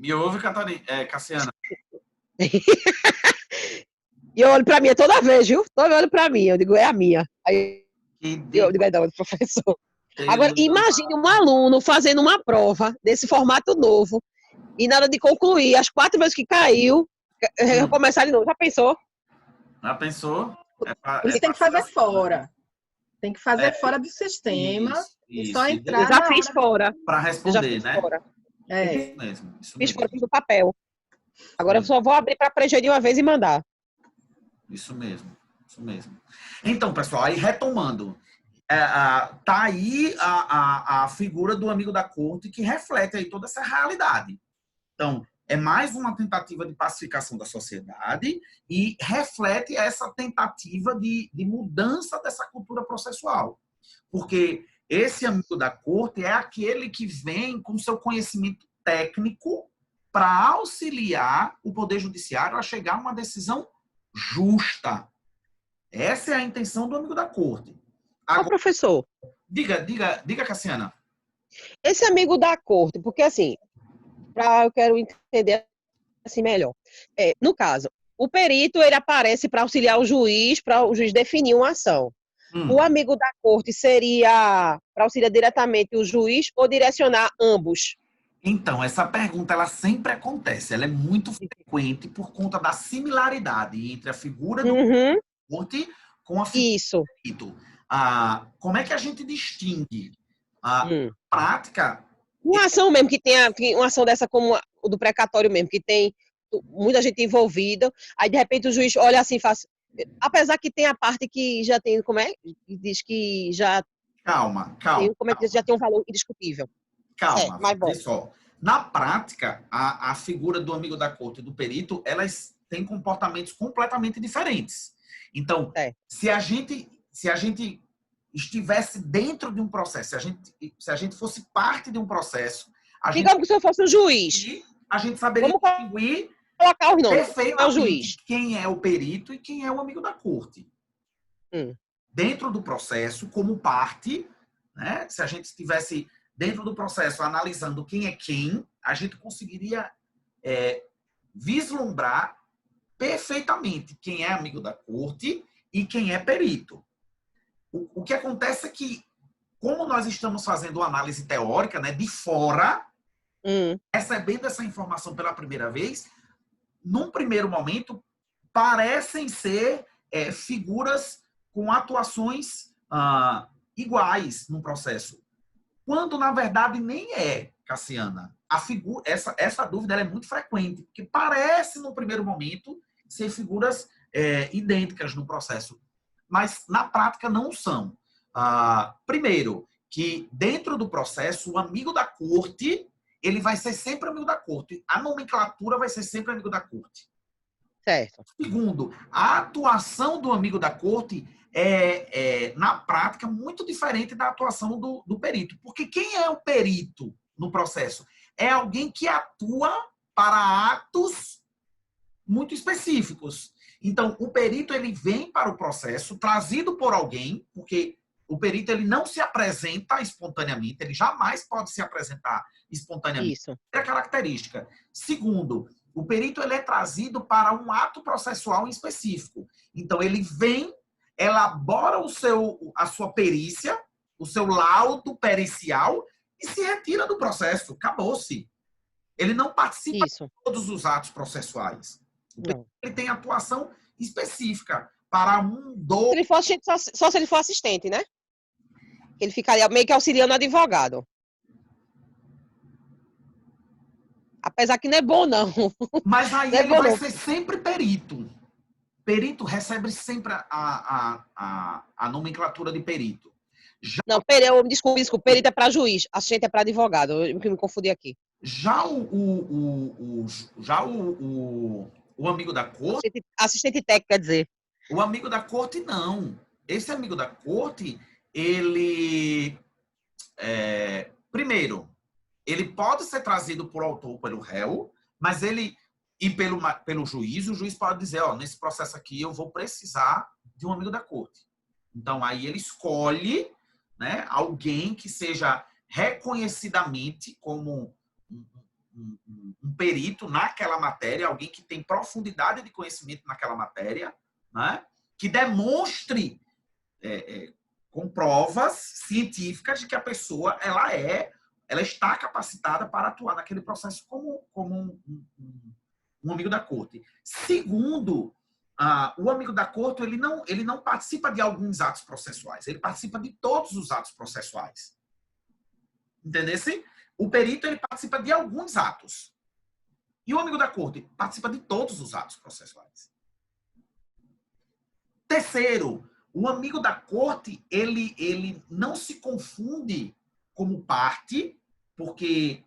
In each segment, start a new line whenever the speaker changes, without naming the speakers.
Me ouve, Catarina, Cassiana?
E eu olho para mim toda vez, viu? Toda olho para mim, eu digo, é a minha. Aí eu digo, é da professor. Agora, imagine um aluno fazendo uma prova desse formato novo e na hora de concluir, as 4 vezes que caiu, recomeçar de novo. Já pensou?
Já pensou?
Por isso tem que fazer fora. Tem que fazer fora do sistema e só entrar.
Eu já fiz fora.
Para responder, né?
Fora.
Isso mesmo.
Fiz fora do papel. Agora eu só vou abrir para preencher de uma vez e mandar.
Isso mesmo. Então, pessoal, aí retomando. Tá aí a figura do amigo da corte que reflete aí toda essa realidade. Então, é mais uma tentativa de pacificação da sociedade e reflete essa tentativa de mudança dessa cultura processual. Porque esse amigo da corte é aquele que vem com seu conhecimento técnico para auxiliar o Poder Judiciário a chegar a uma decisão justa. Essa é a intenção do amigo da corte.
Agora, professor.
Diga, Cassiana.
Esse amigo da corte, porque assim, eu quero entender assim melhor. No caso, o perito ele aparece para auxiliar o juiz, para o juiz definir uma ação. O amigo da corte seria para auxiliar diretamente o juiz ou direcionar ambos?
Então, essa pergunta ela sempre acontece. Ela é muito frequente por conta da similaridade entre a figura do corte com a figura do perito. Como é que a gente distingue a prática?
Uma ação mesmo que tenha uma ação dessa como o do precatório mesmo, que tem muita gente envolvida, aí de repente o juiz olha assim e faz. Apesar que tem a parte que já tem, diz que já.
Calma.
Já tem um valor indiscutível.
Calma, pessoal. Na prática, a figura do amigo da corte e do perito, elas têm comportamentos completamente diferentes. Então, se a gente estivesse dentro de um processo, se a gente fosse parte de um processo...
Digamos que se eu fosse o juiz.
A gente saberia distinguir
perfeitamente
quem é o perito e quem é o amigo da corte. Dentro do processo, como parte, né, se a gente estivesse dentro do processo analisando quem é quem, a gente conseguiria vislumbrar perfeitamente quem é amigo da corte e quem é perito. O que acontece é que, como nós estamos fazendo uma análise teórica, né, de fora, recebendo essa informação pela primeira vez, num primeiro momento, parecem ser figuras com atuações iguais no processo. Quando, na verdade, nem é, Cassiana. Essa dúvida ela é muito frequente, porque parece, no primeiro momento, ser figuras idênticas no processo. Mas, na prática, não são. Primeiro, que dentro do processo, o amigo da corte, ele vai ser sempre amigo da corte. A nomenclatura vai ser sempre amigo da corte.
Certo.
Segundo, a atuação do amigo da corte na prática, muito diferente da atuação do perito. Porque quem é o perito no processo? É alguém que atua para atos muito específicos. Então, o perito ele vem para o processo trazido por alguém, porque o perito ele não se apresenta espontaneamente, ele jamais pode se apresentar espontaneamente.
Isso.
É a característica. Segundo, o perito ele é trazido para um ato processual em específico. Então, ele vem, elabora a sua perícia, o seu laudo pericial e se retira do processo. Acabou-se. Ele não participa de todos os atos processuais. Ele tem atuação específica para
Se ele for assistente, só se ele for assistente, né? Ele ficaria meio que auxiliando o advogado. Apesar que não é bom, não.
Mas aí ele vai ser sempre perito. Perito recebe sempre a nomenclatura de perito.
Não, desculpa, perito é para juiz, assistente é para advogado. Eu me confundi aqui.
Já o amigo da corte...
Assistente técnico, quer dizer.
O amigo da corte, não. Esse amigo da corte, ele... primeiro, ele pode ser trazido por autor ou pelo réu, mas ele... E pelo juiz, o juiz pode dizer, nesse processo aqui eu vou precisar de um amigo da corte. Então, aí ele escolhe, né, alguém que seja reconhecidamente como um perito naquela matéria, alguém que tem profundidade de conhecimento naquela matéria, né? Que demonstre com provas científicas de que a pessoa ela está capacitada para atuar naquele processo como um amigo da corte. Segundo, o amigo da corte ele não participa de alguns atos processuais, ele participa de todos os atos processuais. Entendesse? O perito ele participa de alguns atos. E o amigo da corte participa de todos os atos processuais. Terceiro, o amigo da corte, ele não se confunde como parte, porque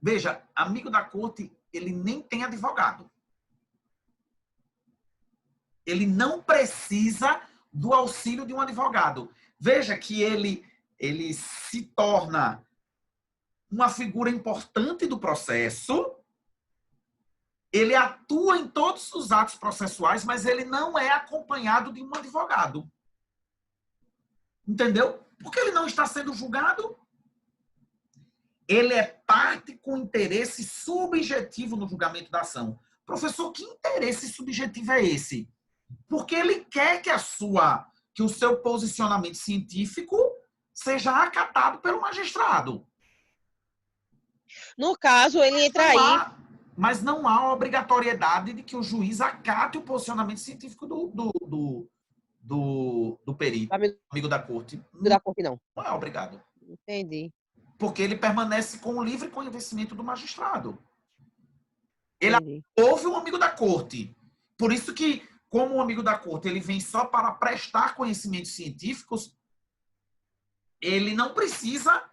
veja, amigo da corte, ele nem tem advogado. Ele não precisa do auxílio de um advogado. Veja que ele se torna uma figura importante do processo, ele atua em todos os atos processuais, mas ele não é acompanhado de um advogado. Entendeu? Porque ele não está sendo julgado. Ele é parte com interesse subjetivo no julgamento da ação. Professor, que interesse subjetivo é esse? Porque ele quer que o seu posicionamento científico seja acatado pelo magistrado.
No caso, ele entra aí.
Mas não há obrigatoriedade de que o juiz acate o posicionamento científico do perito, amigo da corte.
Da corte, não.
Não é obrigado.
Entendi.
Porque ele permanece com o livre conhecimento do magistrado. Ele ouve um amigo da corte. Por isso que, como o amigo da corte ele vem só para prestar conhecimentos científicos, ele não precisa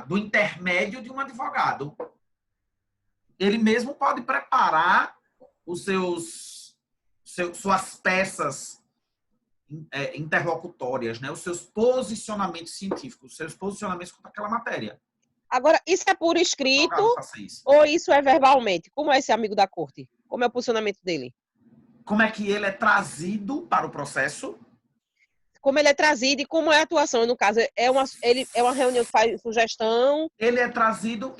do intermédio de um advogado. Ele mesmo pode preparar suas peças interlocutórias, né? Os seus posicionamentos científicos, os seus posicionamentos contra aquela matéria.
Agora, isso é por escrito ou isso é verbalmente? Como é esse amigo da corte? Como é o posicionamento dele?
Como é que ele é trazido para o processo?
Como ele é trazido e como é a atuação? No caso, ele é uma reunião que faz sugestão.
Ele é trazido.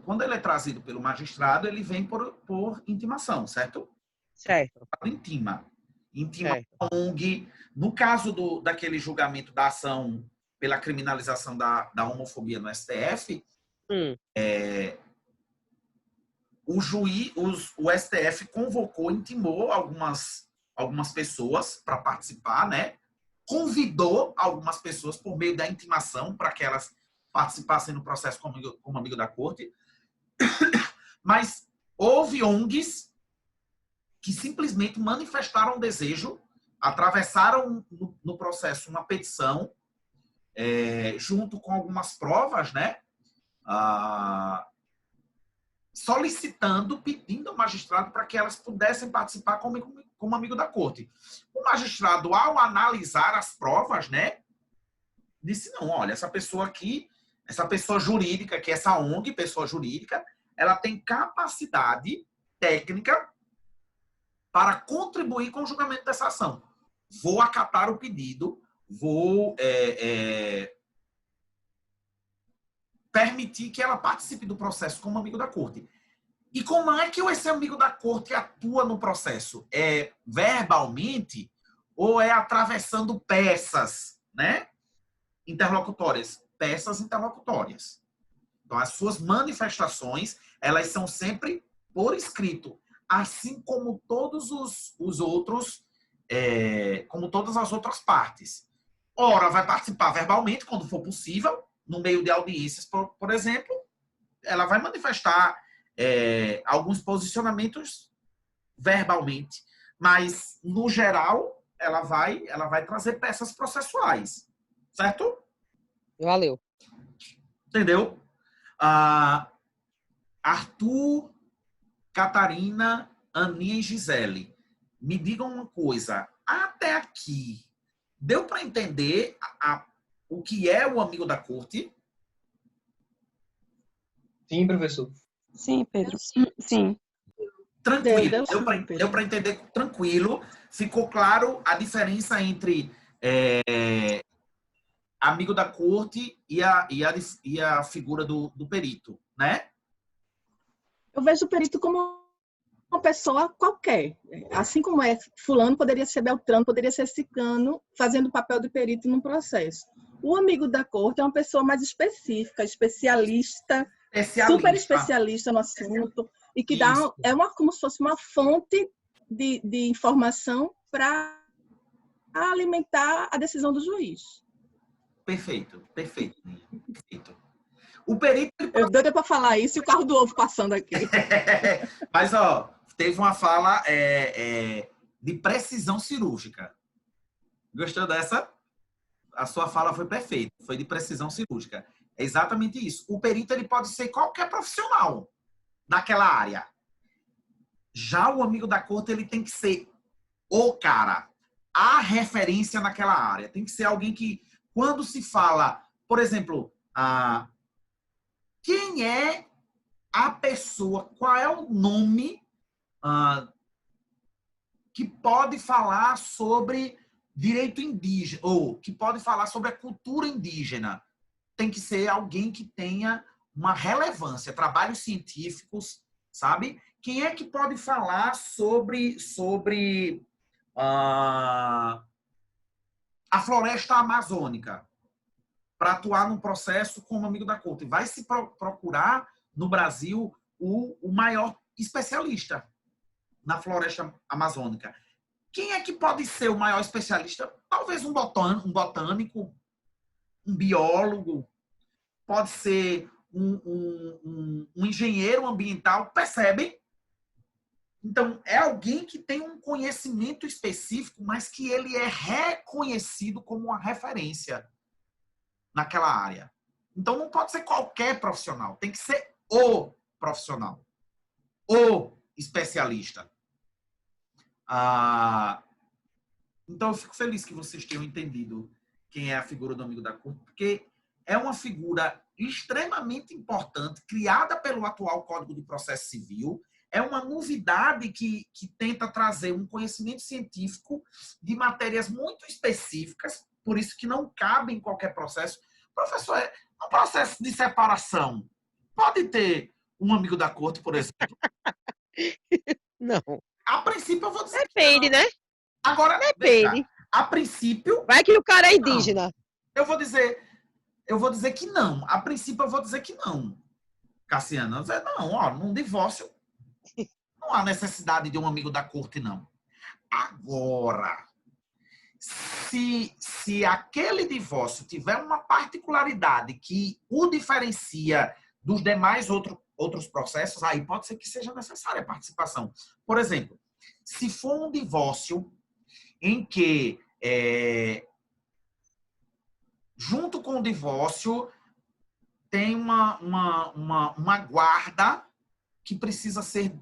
Quando ele é trazido pelo magistrado, ele vem por intimação, certo?
Certo.
Intima a ONG. No caso daquele julgamento da ação pela criminalização da homofobia no STF, o STF intimou algumas pessoas para participar, né? Convidou algumas pessoas por meio da intimação para que elas participassem no processo como amigo da corte. Mas houve ONGs que simplesmente manifestaram desejo, atravessaram no processo uma petição, junto com algumas provas, né? Solicitando, pedindo ao magistrado para que elas pudessem participar como amigo da corte. O magistrado, ao analisar as provas, né, disse, não, olha, essa pessoa aqui, essa pessoa jurídica, que é essa ONG, pessoa jurídica, ela tem capacidade técnica para contribuir com o julgamento dessa ação. Vou acatar o pedido, vou permitir que ela participe do processo como amigo da corte. E como é que esse amigo da corte atua no processo? É verbalmente ou é atravessando peças, né? Interlocutórias? Peças interlocutórias. Então, as suas manifestações, elas são sempre por escrito, assim como todos os outros, como todas as outras partes. Ora, vai participar verbalmente, quando for possível, no meio de audiências, por exemplo, ela vai manifestar alguns posicionamentos verbalmente, mas, no geral, ela vai trazer peças processuais, certo?
Valeu.
Entendeu? Arthur, Catarina, Aninha e Gisele, me digam uma coisa, até aqui, deu para entender o que é o amigo da corte?
Sim, professor.
Sim, Pedro. Sim.
Tranquilo. Deu para entender tranquilo. Ficou claro a diferença entre amigo da corte e a figura do perito, né?
Eu vejo o perito como uma pessoa qualquer. Assim como é fulano, poderia ser Beltrano, poderia ser Ciclano, fazendo o papel de perito num processo. O amigo da corte é uma pessoa mais específica, especialista, super especialista no assunto, e que dá como se fosse uma fonte de informação para alimentar a decisão do juiz.
Perfeito, perfeito. O perito...
Eu doido para falar isso e o carro do ovo passando aqui.
Mas, ó, teve uma fala de precisão cirúrgica. Gostou dessa? A sua fala foi perfeita. Foi de precisão cirúrgica. É exatamente isso. O perito ele pode ser qualquer profissional naquela área. Já o amigo da corte ele tem que ser o cara, a referência naquela área. Tem que ser alguém que, quando se fala, por exemplo, quem é a pessoa, qual é o nome que pode falar sobre direito indígena, ou que pode falar sobre a cultura indígena. Tem que ser alguém que tenha uma relevância, trabalhos científicos, sabe? Quem é que pode falar sobre a floresta amazônica para atuar num processo como amigo da corte? Vai se procurar no Brasil o maior especialista na floresta amazônica. Quem é que pode ser o maior especialista? Talvez um botânico, um biólogo, pode ser um engenheiro ambiental, percebem? Então, é alguém que tem um conhecimento específico, mas que ele é reconhecido como uma referência naquela área. Então, não pode ser qualquer profissional, tem que ser o profissional, o especialista. Então, eu fico feliz que vocês tenham entendido quem é a figura do amigo da corte, porque é uma figura extremamente importante, criada pelo atual Código de Processo Civil. É uma novidade que tenta trazer um conhecimento científico de matérias muito específicas, por isso que não cabe em qualquer processo. Professor, um processo de separação pode ter um amigo da corte, por exemplo?
Não.
A princípio, eu vou dizer
Depende,
que não.
né?
Agora,
Depende.
A princípio...
Vai que o cara é indígena.
Não. Eu vou dizer que não. A princípio, eu vou dizer que não. Cassiano, eu vou dizer, não, ó, num divórcio não há necessidade de um amigo da corte, não. Agora, se aquele divórcio tiver uma particularidade que o diferencia dos demais outros processos, aí pode ser que seja necessária a participação. Por exemplo, se for um divórcio em que, junto com o divórcio, tem uma guarda que precisa ser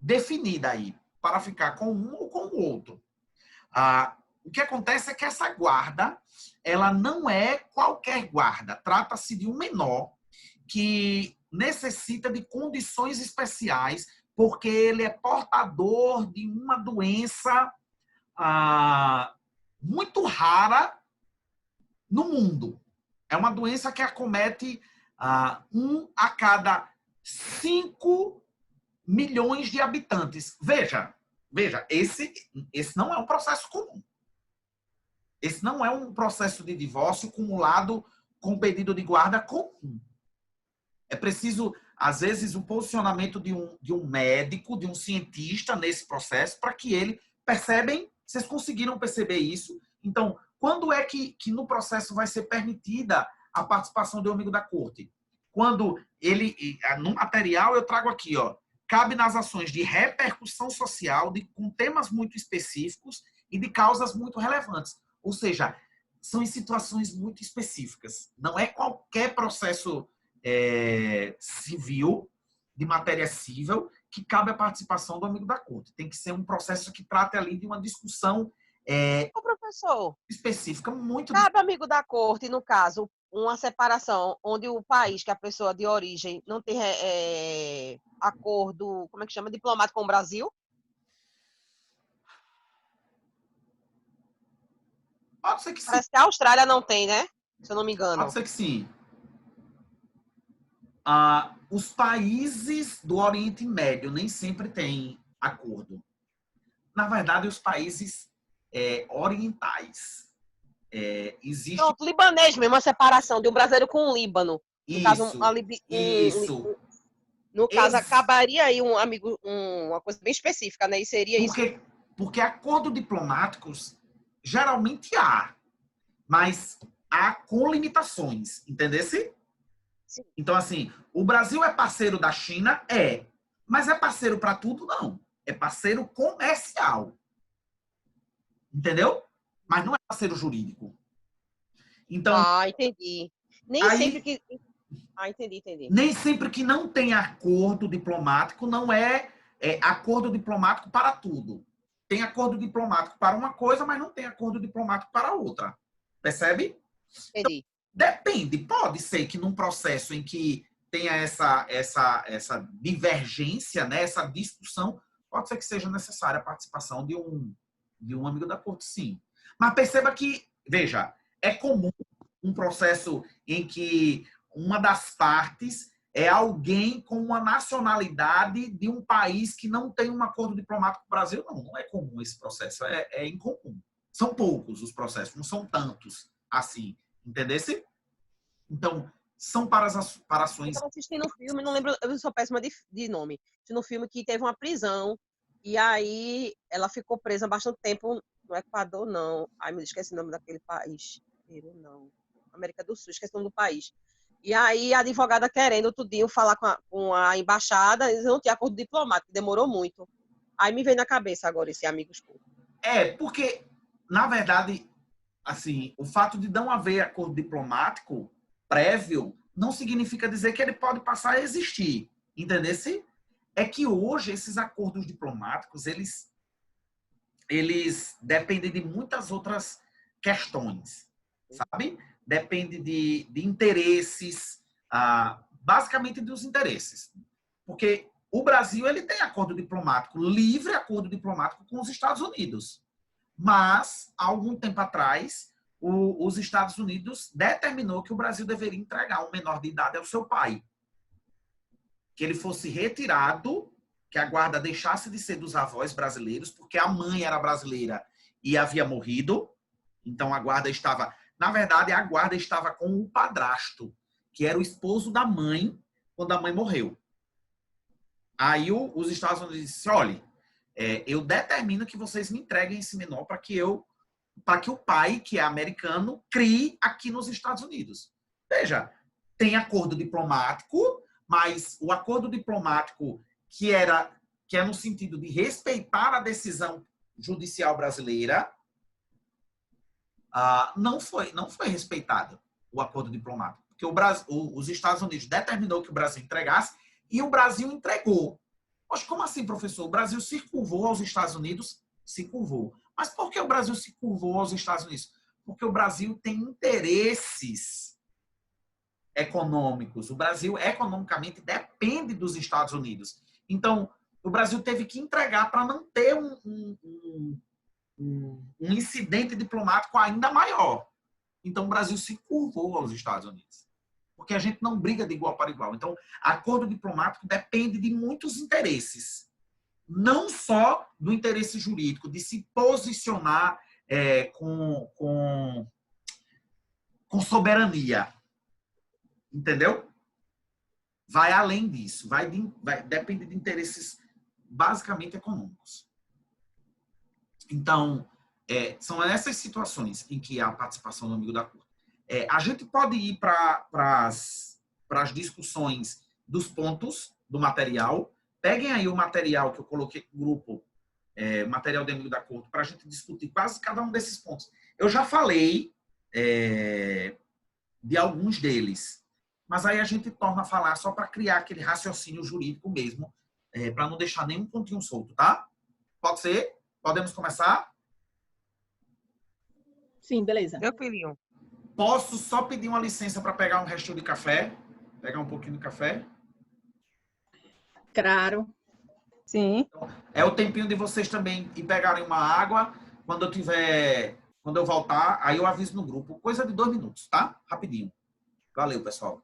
definida aí, para ficar com um ou com o outro. O que acontece é que essa guarda, ela não é qualquer guarda. Trata-se de um menor que necessita de condições especiais, porque ele é portador de uma doença muito rara no mundo. É uma doença que acomete 1 a cada 5 milhões de habitantes. Veja, esse não é um processo comum. Esse não é um processo de divórcio cumulado com pedido de guarda comum. É preciso, às vezes, o posicionamento de um médico, de um cientista nesse processo, para que ele... Percebem? Vocês conseguiram perceber isso? Então, quando é que no processo vai ser permitida a participação do amigo da corte? Quando ele... No material, eu trago aqui, ó, cabe nas ações de repercussão social, com temas muito específicos e de causas muito relevantes. Ou seja, são em situações muito específicas. Não é qualquer processo civil, de matéria civil, que cabe a participação do amigo da corte. Tem que ser um processo que trate ali de uma discussão
Ô, professor,
específica, muito...
cabe amigo da corte, no caso, uma separação onde o país, que a pessoa de origem, não tem acordo, como é que chama, diplomático com o Brasil?
Pode ser que sim.
Parece que a Austrália não tem, né? se eu não me
Pode
engano.
ser que sim. Os países do Oriente Médio nem sempre têm acordo. Na verdade, os países orientais. Existe
Pronto, libanês mesmo, a separação de um brasileiro com um Líbano. No caso,
isso.
no caso, acabaria aí uma coisa bem específica, né? E seria isso.
Porque acordos diplomáticos geralmente há, mas há com limitações, entendesse?
Sim.
Então, assim, o Brasil é parceiro da China? É. Mas é parceiro para tudo? Não. É parceiro comercial. Entendeu? Mas não é parceiro jurídico. Então,
Entendi. Entendi.
Nem sempre que não tem acordo diplomático, não é acordo diplomático para tudo. Tem acordo diplomático para uma coisa, mas não tem acordo diplomático para outra. Percebe?
Entendi.
Depende. Pode ser que num processo em que tenha essa divergência, né, essa discussão, pode ser que seja necessária a participação de um amigo da corte, sim. Mas perceba que, veja, é comum um processo em que uma das partes é alguém com uma nacionalidade de um país que não tem um acordo diplomático com o Brasil. Não é comum esse processo, é incomum. São poucos os processos, não são tantos assim, entendesse? Então, são parações...
Eu estava assistindo um filme, não lembro, eu sou péssima de nome. Assistindo um filme que teve uma prisão, e aí ela ficou presa bastante tempo no Equador, não. Ai, me esqueci o nome daquele país. Peru, não. América do Sul, esqueci o nome do país. E aí a advogada querendo tudinho falar com a embaixada, eles não tinham acordo diplomático, demorou muito. Aí me veio na cabeça agora esse amigo escuro.
Porque, na verdade, assim, o fato de não haver acordo diplomático prévio não significa dizer que ele pode passar a existir. Entendesse? É que hoje esses acordos diplomáticos, eles dependem de muitas outras questões, sabe? Depende de interesses, basicamente dos interesses. Porque o Brasil ele tem acordo diplomático, livre acordo diplomático com os Estados Unidos. Mas, há algum tempo atrás, os Estados Unidos determinou que o Brasil deveria entregar um menor de idade ao seu pai. Que ele fosse retirado, que a guarda deixasse de ser dos avós brasileiros, porque a mãe era brasileira e havia morrido. Então, a guarda estava... Na verdade, a guarda estava com o padrasto, que era o esposo da mãe, quando a mãe morreu. Aí os Estados Unidos disseram, olha, eu determino que vocês me entreguem esse menor para que o pai, que é americano, crie aqui nos Estados Unidos. Veja, tem acordo diplomático, mas o acordo diplomático que é no sentido de respeitar a decisão judicial brasileira, não foi respeitado o acordo diplomático. Porque os Estados Unidos determinou que o Brasil entregasse e o Brasil entregou. Mas como assim, professor? O Brasil se curvou aos Estados Unidos? Se curvou. Mas por que o Brasil se curvou aos Estados Unidos? Porque o Brasil tem interesses econômicos. O Brasil, economicamente, depende dos Estados Unidos. Então, o Brasil teve que entregar para não ter um incidente diplomático ainda maior. Então, o Brasil se curvou aos Estados Unidos. Porque a gente não briga de igual para igual. Então, acordo diplomático depende de muitos interesses. Não só do interesse jurídico, de se posicionar com soberania. Entendeu? Vai além disso. Depende de interesses basicamente econômicos. Então, são essas situações em que há a participação do amigo da corte. A gente pode ir para as discussões dos pontos do material. Peguem aí o material que eu coloquei no grupo, o material do amigo da corte, para a gente discutir quase cada um desses pontos. Eu já falei de alguns deles, mas aí a gente torna a falar só para criar aquele raciocínio jurídico mesmo, para não deixar nenhum pontinho solto, tá? Pode ser? Podemos começar?
Sim, beleza.
Meu filhinho.
Posso só pedir uma licença para pegar um restinho de café? Pegar um pouquinho de café?
Claro.
Sim.
É o tempinho de vocês também ir pegarem uma água. Quando Quando eu voltar, aí eu aviso no grupo. Coisa de 2 minutos, tá? Rapidinho. Valeu, pessoal.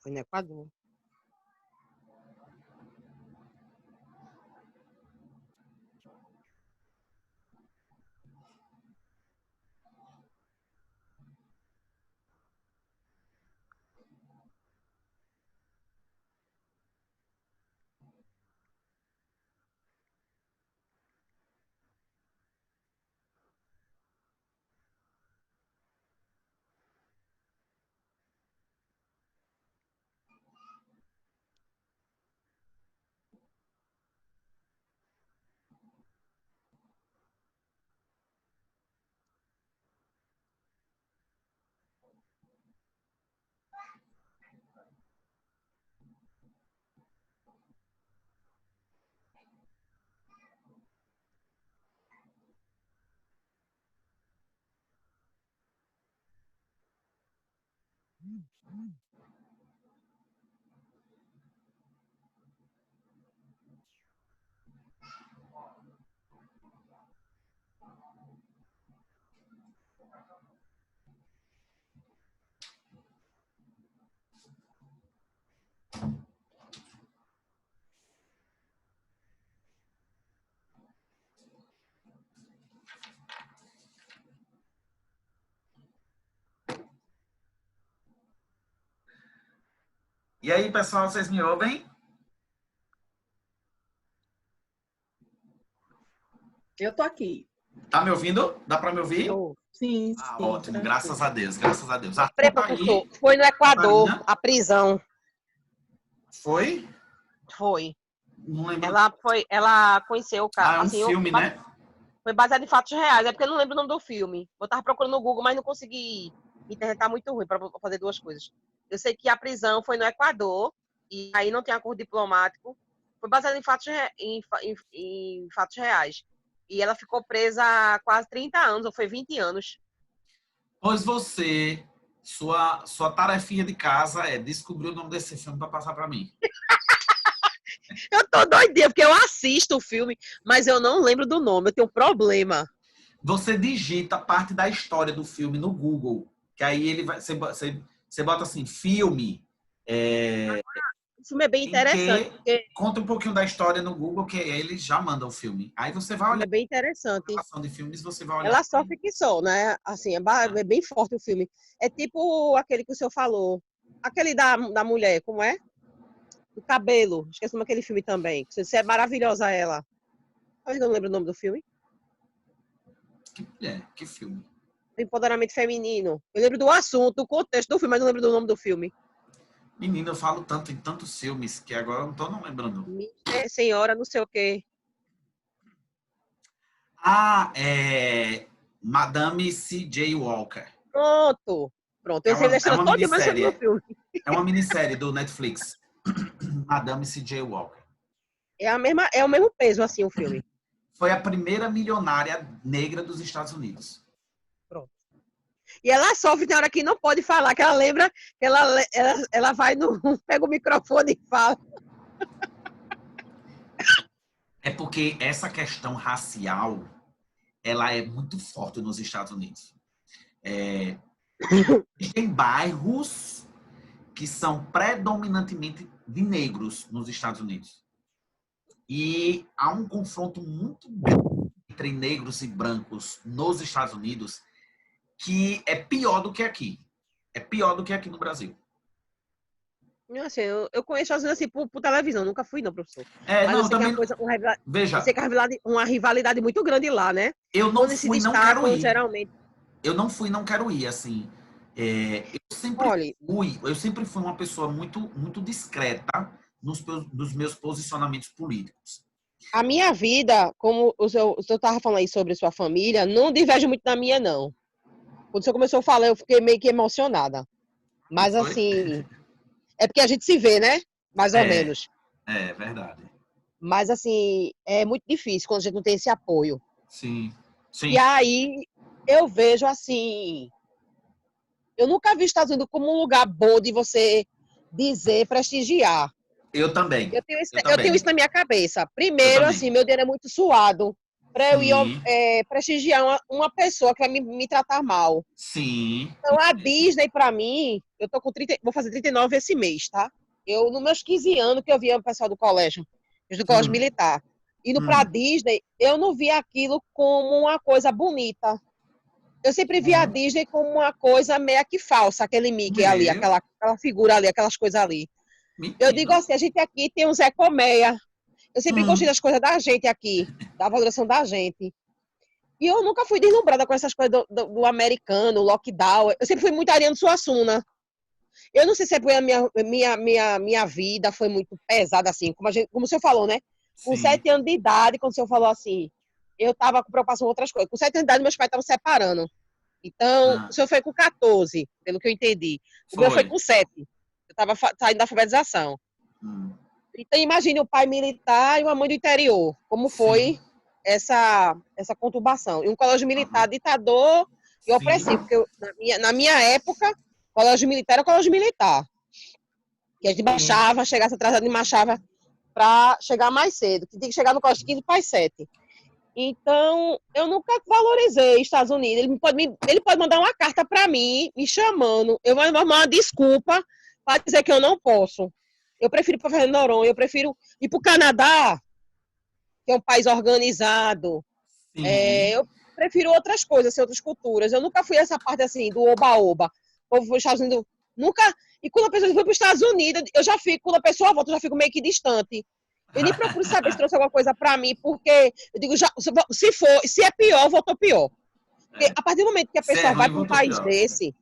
Foi no Equador.
E aí, pessoal, vocês me ouvem?
Eu tô aqui.
Tá me ouvindo? Dá para me ouvir?
Sim,
Ah,
sim.
ótimo, graças a Deus, graças a Deus.
Peraí,
Arthur tá
professor.
aí?
Foi no Equador,
Catarina?
a prisão.
Foi?
Foi.
Não lembro.
Ela conheceu o cara.
Ah, é um
Assim,
filme, né?
foi baseado em fatos reais. É porque eu não lembro o nome do filme. Eu tava procurando no Google, mas não consegui. A internet tá muito ruim para fazer duas coisas. Eu sei que a prisão foi no Equador, e aí não tem acordo diplomático. Foi baseado em em fatos reais. E ela ficou presa há quase 30 anos, ou foi 20 anos.
Pois você, sua tarefinha de casa é descobrir o nome desse filme para passar para mim.
Eu tô doidinha, porque eu assisto o filme, mas eu não lembro do nome. Eu tenho um problema.
Você digita parte da história do filme no Google, que aí ele vai, você bota assim, filme,
O filme é bem
em
interessante,
que
porque
conta um pouquinho da história no Google, que ele já manda o filme. Aí você vai
o filme
olhar
é bem
a
interessante.
relação de filmes, você vai olhar.
Ela sofre que só, né? Assim, é bem forte o filme. É tipo aquele que o senhor falou. Aquele da mulher, como é? Do cabelo. Esqueci o nome daquele filme também. Você é maravilhosa ela. Mas eu não lembro o nome do filme.
Que filme?
Do empoderamento feminino. Eu lembro do assunto, do contexto do filme, mas não lembro do nome do filme.
Menina, eu falo tanto em tantos filmes que agora eu não tô não lembrando.
Senhora, não sei o quê.
Ah, é Madame C.J. Walker.
Pronto. Pronto.
É
Eu sei da
uma, é
história
uma
toda, mas eu não lembro do
minissérie.
filme.
É uma minissérie do Netflix. Madame C.J. Walker.
É o mesmo peso, assim, o filme.
Foi a primeira milionária negra dos Estados Unidos.
Pronto. E ela sofre, tem hora que não pode falar, que ela lembra que ela vai no. Pega o microfone e fala.
É porque essa questão racial, ela é muito forte nos Estados Unidos. Tem bairros que são predominantemente de negros nos Estados Unidos. E há um confronto muito grande entre negros e brancos nos Estados Unidos que é pior do que aqui. É pior do que aqui no Brasil.
Assim, eu conheço as assim por televisão, nunca fui, não, professor.
É,
Mas
não,
eu
eu
sei que é
também.
eu sei
Veja,
que é uma rivalidade muito grande lá, né?
eu não
Quando eles se
fui, não quero
destacam,
ir.
geralmente.
Eu não fui, não quero ir, assim.
Olha,
Eu sempre fui uma pessoa muito, muito discreta nos meus posicionamentos políticos.
a minha vida, como o senhor estava falando aí sobre sua família, não diverge muito da minha, não. Quando o senhor começou a falar, eu fiquei meio que emocionada.
E
Mas,
foi?
assim, é porque a gente se vê, né? Mais ou
É,
menos.
é verdade.
Mas, assim, é muito difícil quando a gente não tem esse apoio.
Sim,
E
sim.
aí, eu vejo, assim, eu nunca vi os Estados Unidos como um lugar bom de você dizer, prestigiar.
Eu também. Eu
Eu tenho
também.
isso na minha cabeça.
Eu
Primeiro,
também.
assim, meu dinheiro é muito suado para eu ir
Sim,
prestigiar uma pessoa que vai me tratar mal.
sim.
Então, a Disney, para mim, eu tô com 30, vou fazer 39 esse mês, tá? Eu, nos meus 15 anos, que eu via o pessoal do colégio
Hum,
militar, indo pra
hum.
Disney, eu não via aquilo como uma coisa bonita. Eu sempre via a Disney como uma coisa meio que falsa, aquele Mickey ali,
Meu,
aquela figura ali, aquelas coisas ali. Eu digo
mentira.
assim, a gente aqui tem um Zé Colmeia. Eu sempre gostei
Hum,
das coisas da gente aqui, da valoração da gente. E eu nunca fui deslumbrada com essas coisas do americano, lockdown. Eu sempre fui muito Ariano Suassuna. Eu não sei se é porque a minha vida foi muito pesada, assim, como o senhor falou, né? Com
sim.
7 anos de idade, quando o senhor falou assim, eu estava com preocupação com outras coisas. Com 7 anos de idade, meus pais estavam separando. Então, o
Ah,
senhor foi com 14, pelo que eu entendi. O meu foi
foi.
com 7. Eu estava saindo da alfabetização.
Hum,
Então, imagine um pai militar e uma mãe do interior. Como
sim.
foi essa conturbação? E um colégio
Aham.
militar ditador e
Sim.
opressivo. Porque na minha época, Colégio militar era colégio militar. Que a gente marchava, chegasse atrasado e marchava para chegar mais cedo. Que tinha que chegar no colégio 15 para as 7. Então, eu nunca valorizei Estados Unidos. Ele pode mandar uma carta para mim, me chamando. Eu vou mandar uma desculpa para dizer que eu não posso. Eu prefiro ir para Fernando de Noronha, eu prefiro ir para o Canadá, que é um país organizado. Eu prefiro outras coisas, assim, outras culturas. Eu nunca fui essa parte assim, do oba-oba. O povo foi Estados Unidos. Nunca. E quando a pessoa foi para os Estados Unidos, eu já fico, quando a pessoa volta, eu já fico meio que distante. Eu nem procuro saber se trouxe alguma coisa para mim, porque eu digo, se é pior, voltou pior. Porque a partir do momento que a pessoa vai para um país desse,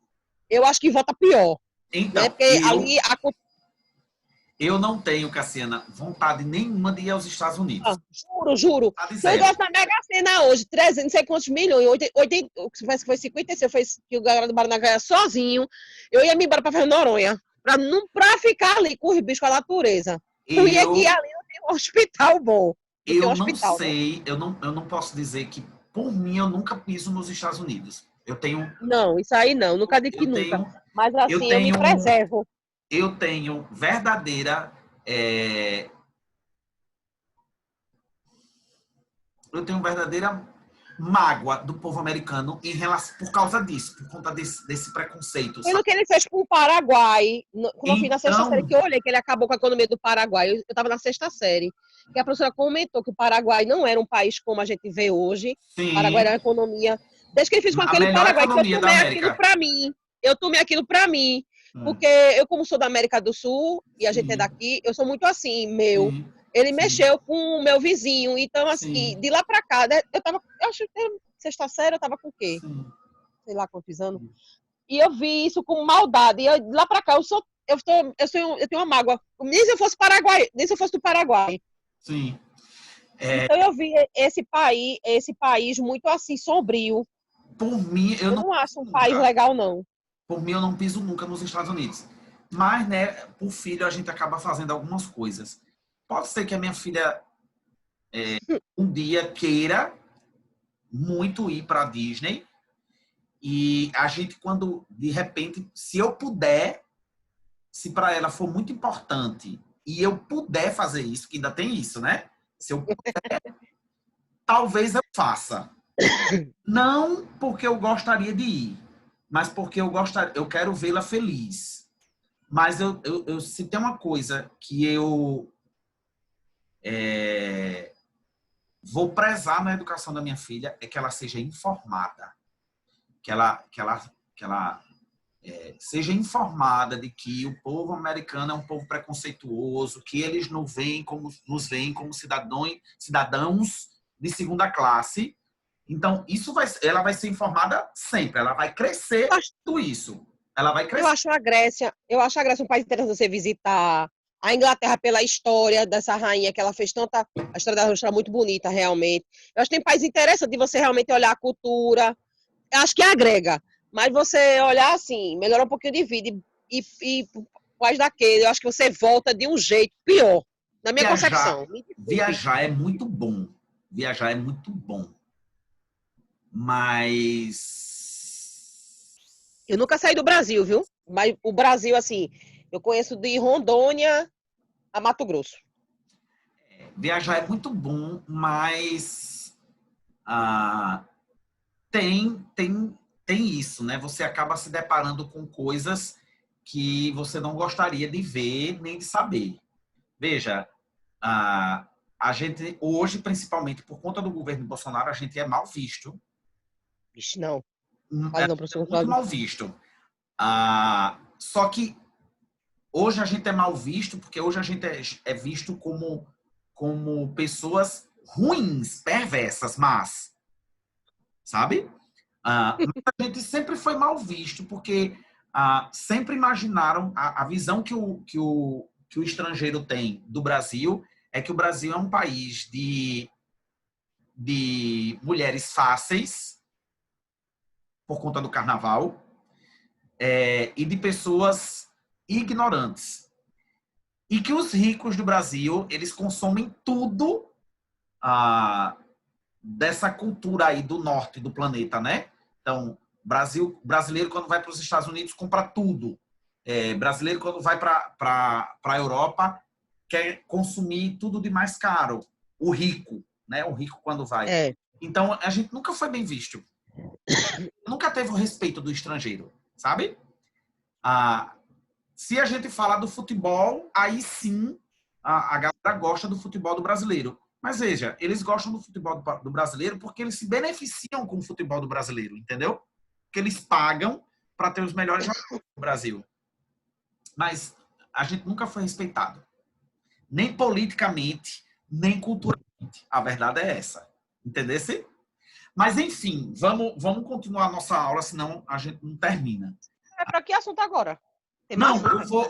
eu acho que volta pior.
Então,
né? Porque ali
eu não tenho, Cassiana, vontade nenhuma de ir aos Estados Unidos.
Juro. Se eu gosto da Mega Sena hoje, 300, não sei quantos milhões, 80, foi 56, foi que o galera do Paraná ganha sozinho, eu ia me embora para Fernando de Noronha, para ficar ali com os bichos, com a natureza. Eu ia que ali não tem um hospital bom.
Eu não sei, eu não posso dizer que, por mim, eu nunca piso nos Estados Unidos. Eu tenho...
Não, isso aí não, nunca digo que nunca. Mas assim, eu me preservo.
Eu tenho verdadeira... Eu tenho verdadeira mágoa do povo americano em relação, por causa disso, por conta desse preconceito.
Pelo que ele fez com o Paraguai, quando eu fui na sexta série, que eu olhei que ele acabou com a economia do Paraguai, eu estava na sexta série, que a professora comentou que o Paraguai não era um país como a gente vê hoje.
Sim.
O Paraguai era uma economia... Desde que ele fez com aquele Paraguai, que eu tomei aquilo para mim. Eu tomei aquilo para mim. Porque eu, como sou da América do Sul, e a gente é daqui, eu sou muito assim, meu... Sim. Ele mexeu com o meu vizinho. Então, assim, de lá para cá, né, eu acho que sexta série, eu tava com o quê? Sim. Sei lá quantos anos. E eu vi isso com maldade. E de lá para cá, eu tenho uma mágoa. Nem se eu fosse Paraguai, nem se eu fosse do Paraguai.
Sim.
Então, eu vi esse país muito assim, sombrio.
Por mim, eu
não acho um país legal, não.
Por mim, eu não piso nunca nos Estados Unidos. Mas, né, por filho, a gente acaba fazendo algumas coisas. Pode ser que a minha filha um dia queira muito ir para a Disney e a gente, quando, de repente, se eu puder, se para ela for muito importante e eu puder fazer isso, que ainda tem isso, né? Se eu puder, talvez eu faça. Não porque eu gostaria de ir, mas porque eu quero vê-la feliz. Mas se tem uma coisa que eu vou prezar na educação da minha filha, é que ela seja informada. Que ela seja informada de que o povo americano é um povo preconceituoso, que eles nos veem como cidadãos de segunda classe. Então, ela vai ser informada sempre. Ela vai crescer tudo isso. Ela vai crescer.
Eu acho a Grécia um país interessante você visitar. A Inglaterra, pela história dessa rainha, que ela fez tanta... A história dela é muito bonita, realmente. Eu acho que tem país interessante de você realmente olhar a cultura. Eu acho que agrega. Mas você olhar assim, melhorar um pouquinho de vida e país daquele, eu acho que você volta de um jeito pior, na minha concepção.
Viajar é muito bom. Viajar é muito bom. Mas...
Eu nunca saí do Brasil, viu? Mas o Brasil, assim, eu conheço de Rondônia a Mato Grosso.
Viajar é muito bom, mas tem isso, né? Você acaba se deparando com coisas que você não gostaria de ver nem de saber. Veja, a gente hoje, principalmente por conta do governo Bolsonaro, a gente é mal visto.
Vixe, não.
Muito mal visto. Só que hoje a gente é mal visto porque hoje a gente é visto como pessoas ruins, perversas, más. Sabe? Mas a gente sempre foi mal visto porque sempre imaginaram a visão que o estrangeiro tem do Brasil é que o Brasil é um país de mulheres fáceis por conta do carnaval e de pessoas ignorantes. E que os ricos do Brasil, eles consomem tudo dessa cultura aí do norte do planeta, né? Então, Brasileiro, quando vai para os Estados Unidos, compra tudo. Brasileiro, quando vai para a Europa, quer consumir tudo de mais caro. O rico, né? O rico quando vai. Então, a gente nunca foi bem visto. Nunca teve o respeito do estrangeiro, sabe? Se a gente falar do futebol, aí sim a galera gosta do futebol do brasileiro. Mas veja, eles gostam do futebol do brasileiro porque eles se beneficiam com o futebol do brasileiro, entendeu? Porque eles pagam para ter os melhores jogadores do Brasil. Mas a gente nunca foi respeitado. Nem politicamente, nem culturalmente. A verdade é essa. Entendesse? Mas, enfim, vamos continuar a nossa aula, senão a gente não termina.
É para que assunto agora?
Não,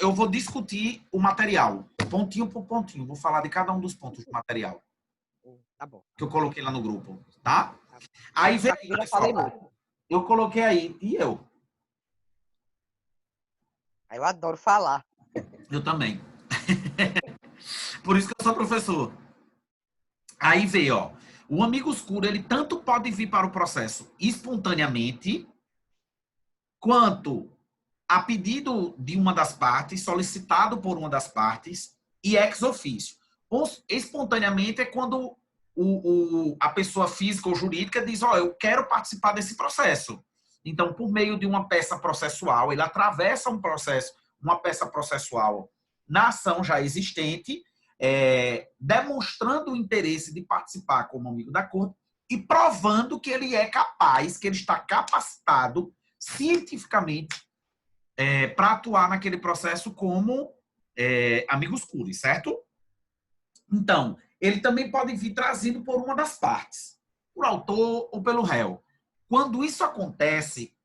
eu vou discutir o material, pontinho por pontinho. Vou falar de cada um dos pontos do material.
Tá bom.
Que eu coloquei lá no grupo, tá? Aí vem aí, pessoal. Eu coloquei aí, e eu?
Eu adoro falar.
Eu também. Por isso que eu sou professor. Aí veio, ó. O amigo escuro, ele tanto pode vir para o processo espontaneamente, quanto a pedido de uma das partes, solicitado por uma das partes, e ex officio. Espontaneamente é quando a pessoa física ou jurídica diz, ó, eu quero participar desse processo. Então, por meio de uma peça processual, ele atravessa uma peça processual na ação já existente, demonstrando o interesse de participar como amigo da corte e provando que ele é capaz, que ele está capacitado cientificamente para atuar naquele processo como amigos curi, certo? Então, ele também pode vir trazido por uma das partes, por autor ou pelo réu. Quando isso acontece,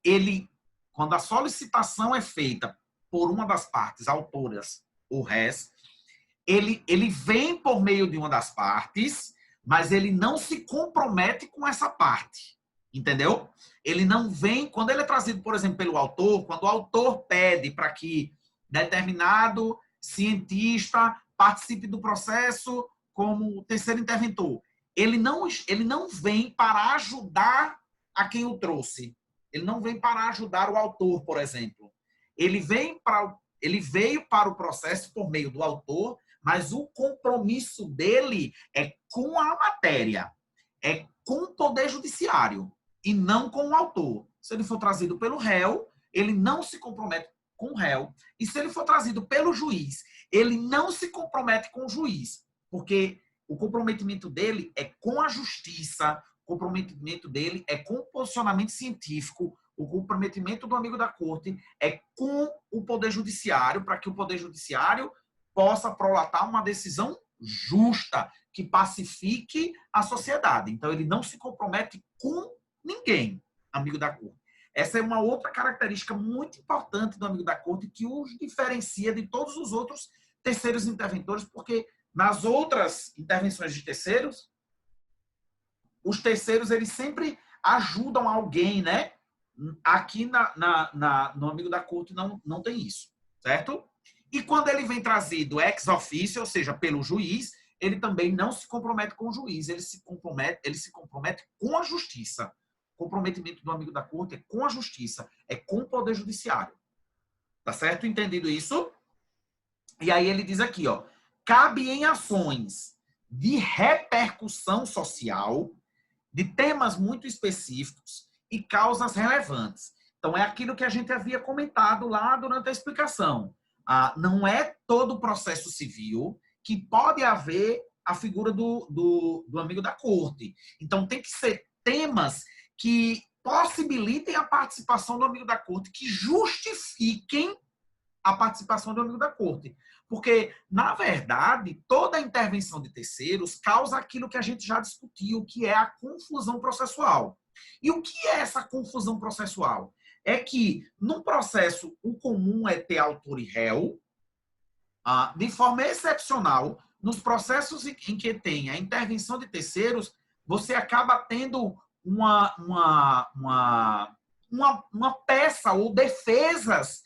quando a solicitação é feita por uma das partes, autoras ou réis, ele vem por meio de uma das partes, mas ele não se compromete com essa parte. Entendeu? Ele não vem... Quando ele é trazido, por exemplo, pelo autor, quando o autor pede para que determinado cientista participe do processo como terceiro interventor, ele não vem para ajudar a quem o trouxe. Ele não vem para ajudar o autor, por exemplo. Ele veio para o processo por meio do autor, mas o compromisso dele é com a matéria, é com o poder judiciário e não com o autor. Se ele for trazido pelo réu, ele não se compromete com o réu. E se ele for trazido pelo juiz, ele não se compromete com o juiz, porque o comprometimento dele é com a justiça, o comprometimento dele é com o posicionamento científico, o comprometimento do amigo da corte é com o poder judiciário, para que o poder judiciário possa prolatar uma decisão justa, que pacifique a sociedade. Então, ele não se compromete com ninguém, amigo da corte. Essa é uma outra característica muito importante do amigo da corte que os diferencia de todos os outros terceiros interventores, porque nas outras intervenções de terceiros, os terceiros eles sempre ajudam alguém, né? Aqui no amigo da corte não tem isso, certo? E quando ele vem trazido ex officio, ou seja, pelo juiz, ele também não se compromete com o juiz, ele se compromete com a justiça. O comprometimento do amigo da corte é com a justiça, é com o poder judiciário. Tá certo? Entendido isso? E aí ele diz aqui, ó, cabe em ações de repercussão social, de temas muito específicos e causas relevantes. Então, é aquilo que a gente havia comentado lá durante a explicação. Não é todo o processo civil que pode haver a figura do amigo da corte. Então, tem que ser temas que possibilitem a participação do amigo da corte, que justifiquem a participação do amigo da corte. Porque, na verdade, toda intervenção de terceiros causa aquilo que a gente já discutiu, que é a confusão processual. E o que é essa confusão processual? É que, no processo, o comum é ter autor e réu. De forma excepcional, nos processos em que tem a intervenção de terceiros, você acaba tendo uma peça ou defesas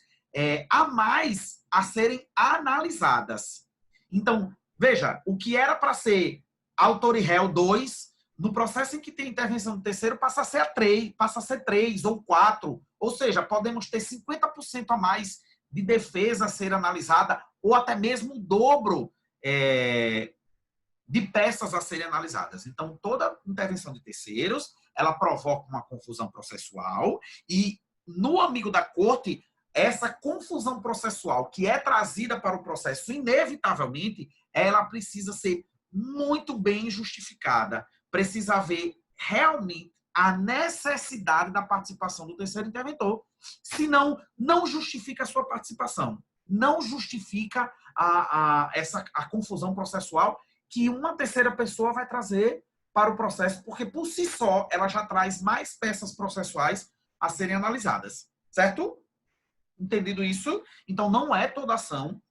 a mais a serem analisadas. Então, veja, o que era para ser autor e réu 2, No processo em que tem intervenção do terceiro, passa a ser 3 ou 4. Ou seja, podemos ter 50% a mais de defesa a ser analisada, ou até mesmo o dobro de peças a serem analisadas. Então, toda intervenção de terceiros, ela provoca uma confusão processual e, no amigo da corte, essa confusão processual que é trazida para o processo, inevitavelmente, ela precisa ser muito bem justificada. Precisa haver realmente a necessidade da participação do terceiro interventor. Senão, não justifica a sua participação. Não justifica a confusão processual que uma terceira pessoa vai trazer para o processo, porque por si só ela já traz mais peças processuais a serem analisadas. Certo? Entendido isso? Então, não é toda ação.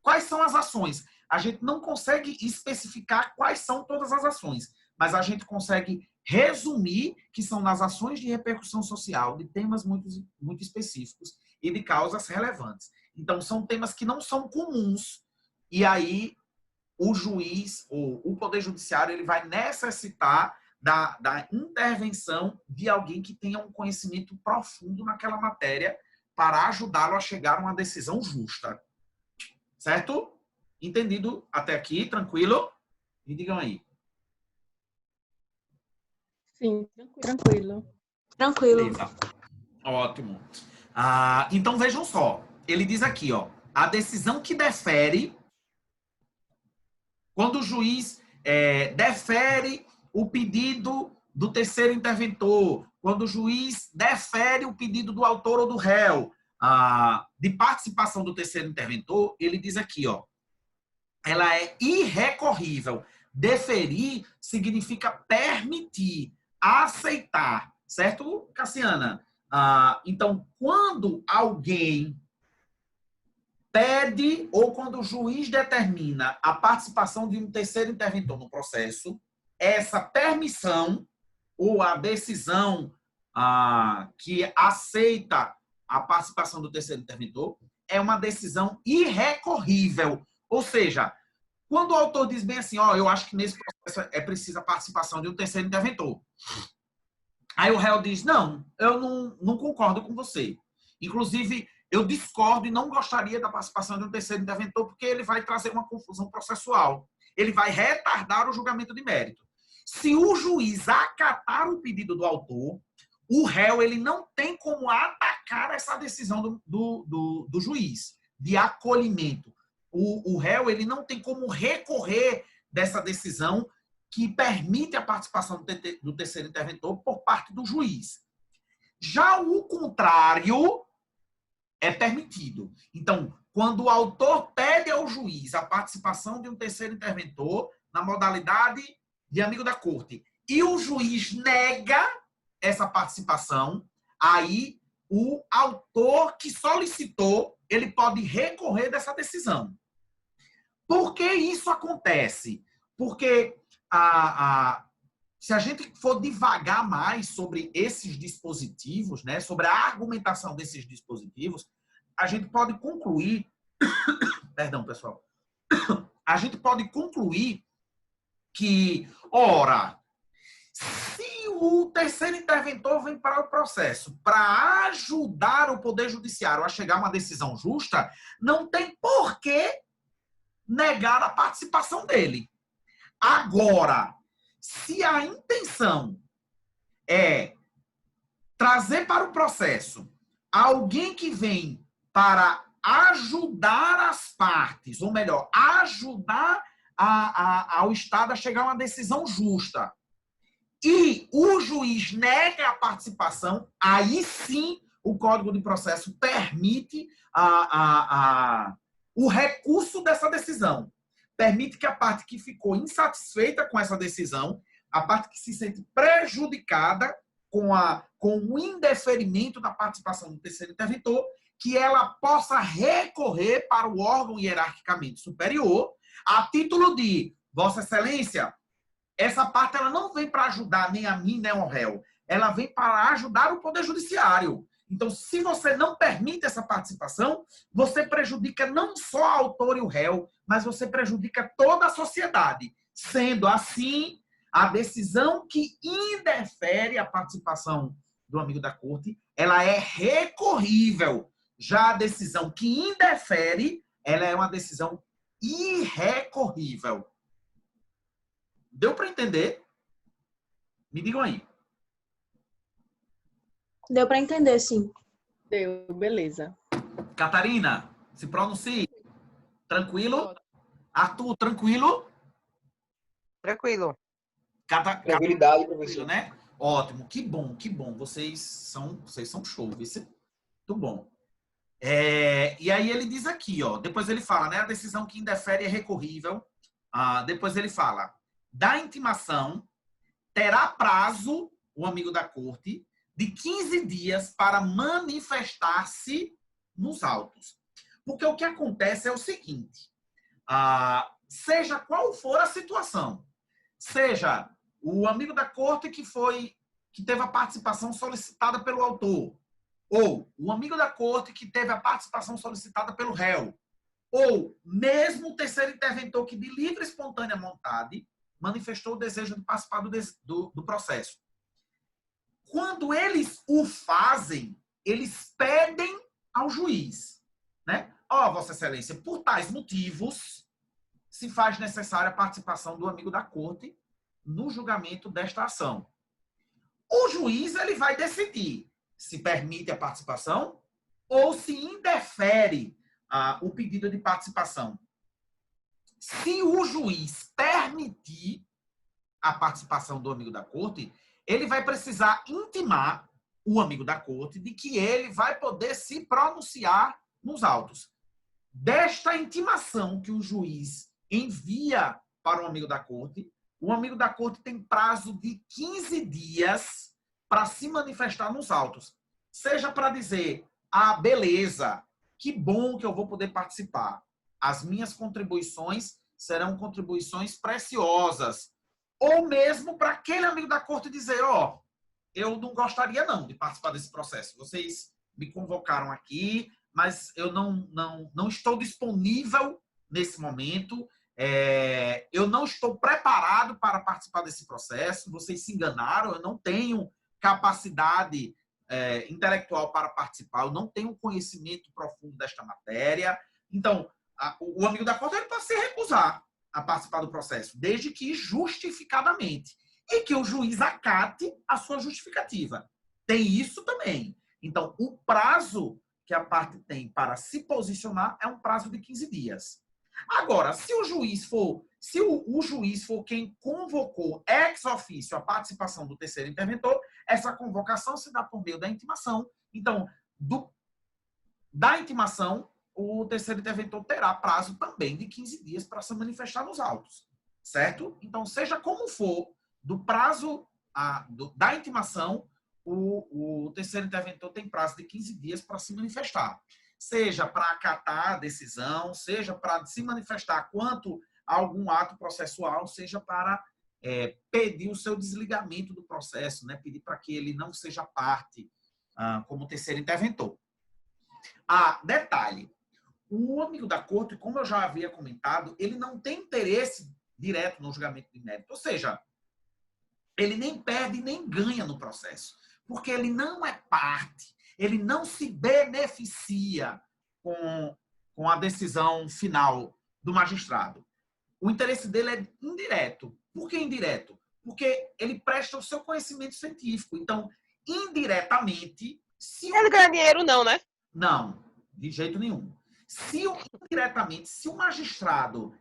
Quais são as ações? A gente não consegue especificar quais são todas as ações, mas a gente consegue resumir que são nas ações de repercussão social de temas muito, muito específicos e de causas relevantes. Então, são temas que não são comuns. E aí, o juiz, ou o Poder Judiciário, ele vai necessitar da intervenção de alguém que tenha um conhecimento profundo naquela matéria para ajudá-lo a chegar a uma decisão justa. Certo? Entendido até aqui? Tranquilo? Me digam aí.
Sim, tranquilo.
Tranquilo.
Beleza. Ótimo. Então, vejam só. Ele diz aqui, ó, a decisão que defere, quando o juiz defere o pedido do terceiro interventor, quando o juiz defere o pedido do autor ou do réu de participação do terceiro interventor, ele diz aqui, ó, ela é irrecorrível. Deferir significa permitir, aceitar, certo, Cassiana? Então, quando alguém pede ou quando o juiz determina a participação de um terceiro interventor no processo, essa permissão ou a decisão que aceita a participação do terceiro interventor é uma decisão irrecorrível. Ou seja, quando o autor diz bem assim, eu acho que nesse processo é preciso a participação de um terceiro interventor. Aí o réu diz, não, eu não concordo com você. Inclusive, eu discordo e não gostaria da participação de um terceiro interventor porque ele vai trazer uma confusão processual. Ele vai retardar o julgamento de mérito. Se o juiz acatar o pedido do autor, o réu ele não tem como atacar essa decisão do juiz de acolhimento. O réu ele não tem como recorrer dessa decisão que permite a participação do terceiro interventor por parte do juiz. Já o contrário é permitido. Então, quando o autor pede ao juiz a participação de um terceiro interventor na modalidade de amigo da corte e o juiz nega essa participação, aí o autor que solicitou, ele pode recorrer dessa decisão. Por que isso acontece? Porque se a gente for divagar mais sobre esses dispositivos, né, sobre a argumentação desses dispositivos, a gente pode concluir, perdão, pessoal, a gente pode concluir que, ora, se o terceiro interventor vem para o processo para ajudar o Poder Judiciário a chegar a uma decisão justa, não tem por que negar a participação dele. Agora, se a intenção é trazer para o processo alguém que vem para ajudar as partes, ou melhor, ajudar ao Estado a chegar a uma decisão justa, e o juiz nega a participação, aí sim o Código de Processo permite o recurso dessa decisão. Permite que a parte que ficou insatisfeita com essa decisão, a parte que se sente prejudicada com o indeferimento da participação do terceiro interventor, que ela possa recorrer para o órgão hierarquicamente superior, a título de, Vossa Excelência, essa parte ela não vem para ajudar nem a mim, nem ao réu. Ela vem para ajudar o Poder Judiciário. Então, se você não permite essa participação, você prejudica não só o autor e o réu, mas você prejudica toda a sociedade. Sendo assim, A decisão que indefere a participação do amigo da corte, ela é recorrível. Já a decisão que indefere, ela é uma decisão irrecorrível. Deu para entender? Me digam aí.
Deu para entender, sim.
Deu, beleza.
Catarina, se pronuncie. Tranquilo? Arthur, tranquilo?
Tranquilo.
Tranquilidade,
Tranquilo,
professor.
né? Ótimo, que bom, que bom. Vocês são show, isso é muito bom. E aí ele diz aqui, ó, depois ele fala, né? A decisão que indefere é recorrível. Depois ele fala, da intimação terá prazo, o amigo da corte, de 15 dias para manifestar-se nos autos. Porque o que acontece é o seguinte, seja qual for a situação, seja o amigo da corte que teve a participação solicitada pelo autor, ou o amigo da corte que teve a participação solicitada pelo réu, ou mesmo o terceiro interventor que de livre e espontânea vontade manifestou o desejo de participar do processo. Quando eles o fazem, eles pedem ao juiz, né? Vossa Excelência, por tais motivos, se faz necessária a participação do amigo da corte no julgamento desta ação. O juiz ele vai decidir se permite a participação ou se indefere o pedido de participação. Se o juiz permitir a participação do amigo da corte, ele vai precisar intimar o amigo da corte de que ele vai poder se pronunciar nos autos. Desta intimação que o juiz envia para o amigo da corte, o amigo da corte tem prazo de 15 dias para se manifestar nos autos. Seja para dizer, beleza, que bom que eu vou poder participar. As minhas contribuições serão contribuições preciosas. Ou mesmo para aquele amigo da corte dizer, eu não gostaria não de participar desse processo. Vocês me convocaram aqui, mas eu não estou disponível nesse momento. Eu não estou preparado para participar desse processo. Vocês se enganaram, eu não tenho capacidade intelectual para participar, eu não tenho conhecimento profundo desta matéria. Então, o amigo da corte ele pode se recusar a participar do processo, desde que justificadamente. E que o juiz acate a sua justificativa. Tem isso também. Então, o prazo que a parte tem para se posicionar é um prazo de 15 dias. Agora, se o juiz for quem convocou ex officio a participação do terceiro interventor, essa convocação se dá por meio da intimação. Então, da intimação, o terceiro interventor terá prazo também de 15 dias para se manifestar nos autos. Certo? Então, seja como for, do prazo da intimação, o terceiro interventor tem prazo de 15 dias para se manifestar. Seja para acatar a decisão, seja para se manifestar quanto a algum ato processual, seja para pedir o seu desligamento do processo, né? Pedir para que ele não seja parte como terceiro interventor. Detalhe, o amigo da corte, como eu já havia comentado, ele não tem interesse direto no julgamento de mérito. Ou seja, ele nem perde nem ganha no processo, porque ele não é parte, ele não se beneficia com a decisão final do magistrado. O interesse dele é indireto. Por que indireto? Porque ele presta o seu conhecimento científico. Então, indiretamente...
Ele ganha dinheiro não, né?
Não, de jeito nenhum. Indiretamente, se o magistrado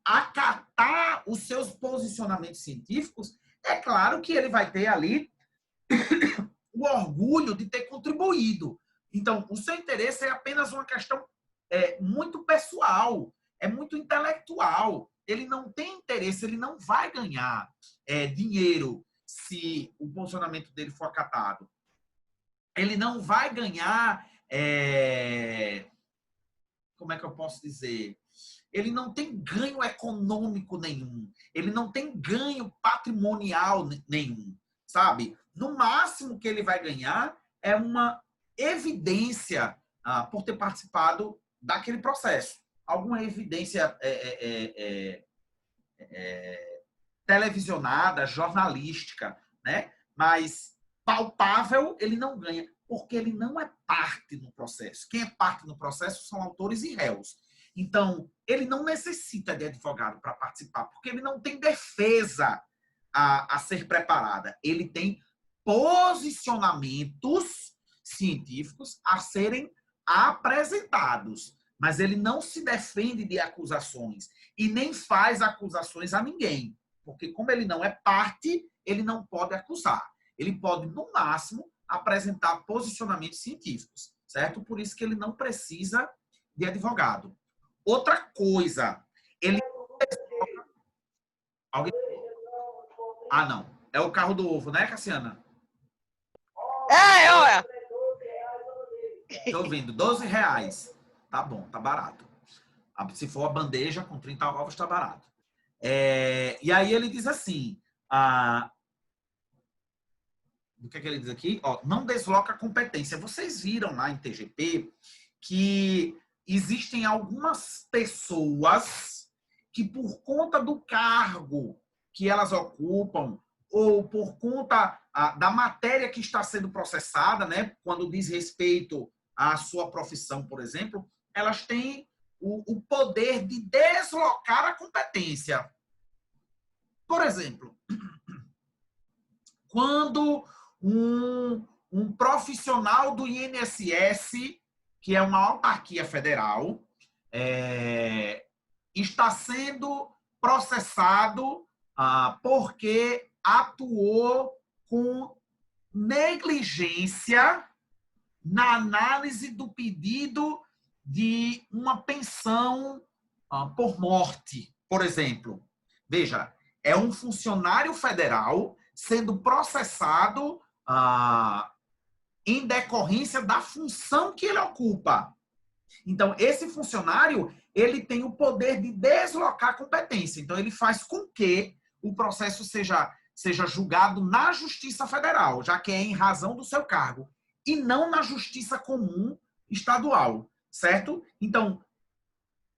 acatar os seus posicionamentos científicos, é claro que ele vai ter ali o orgulho de ter contribuído. Então, o seu interesse é apenas uma questão muito pessoal, é muito intelectual. Ele não tem interesse, ele não vai ganhar dinheiro se o posicionamento dele for acatado. Ele não vai ganhar... como é que eu posso dizer? Ele não tem ganho econômico nenhum. Ele não tem ganho patrimonial nenhum, sabe? No máximo que ele vai ganhar é uma evidência por ter participado daquele processo. Alguma evidência televisionada, jornalística, né? Mas palpável ele não ganha, porque ele não é parte no processo. Quem é parte no processo são autores e réus. Então, ele não necessita de advogado para participar, porque ele não tem defesa a ser preparada. Ele tem posicionamentos científicos a serem apresentados, mas ele não se defende de acusações e nem faz acusações a ninguém, porque como ele não é parte, ele não pode acusar. Ele pode, no máximo, apresentar posicionamentos científicos, certo? Por isso que ele não precisa de advogado. Outra coisa, ele... Alguém... Ah, não. É o carro do ovo, né, Cassiana?
Olha!
Tô ouvindo, R$12. Tá bom, tá barato. Se for a bandeja com 30 ovos, tá barato. E aí ele diz assim, o que é que ele diz aqui? Ó, não desloca a competência. Vocês viram lá em TGP que existem algumas pessoas que, por conta do cargo que elas ocupam, ou por conta da matéria que está sendo processada, né, quando diz respeito à sua profissão, por exemplo, elas têm o poder de deslocar a competência. Por exemplo, quando um profissional do INSS, que é uma autarquia federal, está sendo processado porque atuou com negligência na análise do pedido de uma pensão por morte, por exemplo. Veja, é um funcionário federal sendo processado em decorrência da função que ele ocupa. Então, esse funcionário, ele tem o poder de deslocar a competência. Então, ele faz com que o processo seja julgado na Justiça Federal, já que é em razão do seu cargo, e não na Justiça Comum Estadual, certo? Então,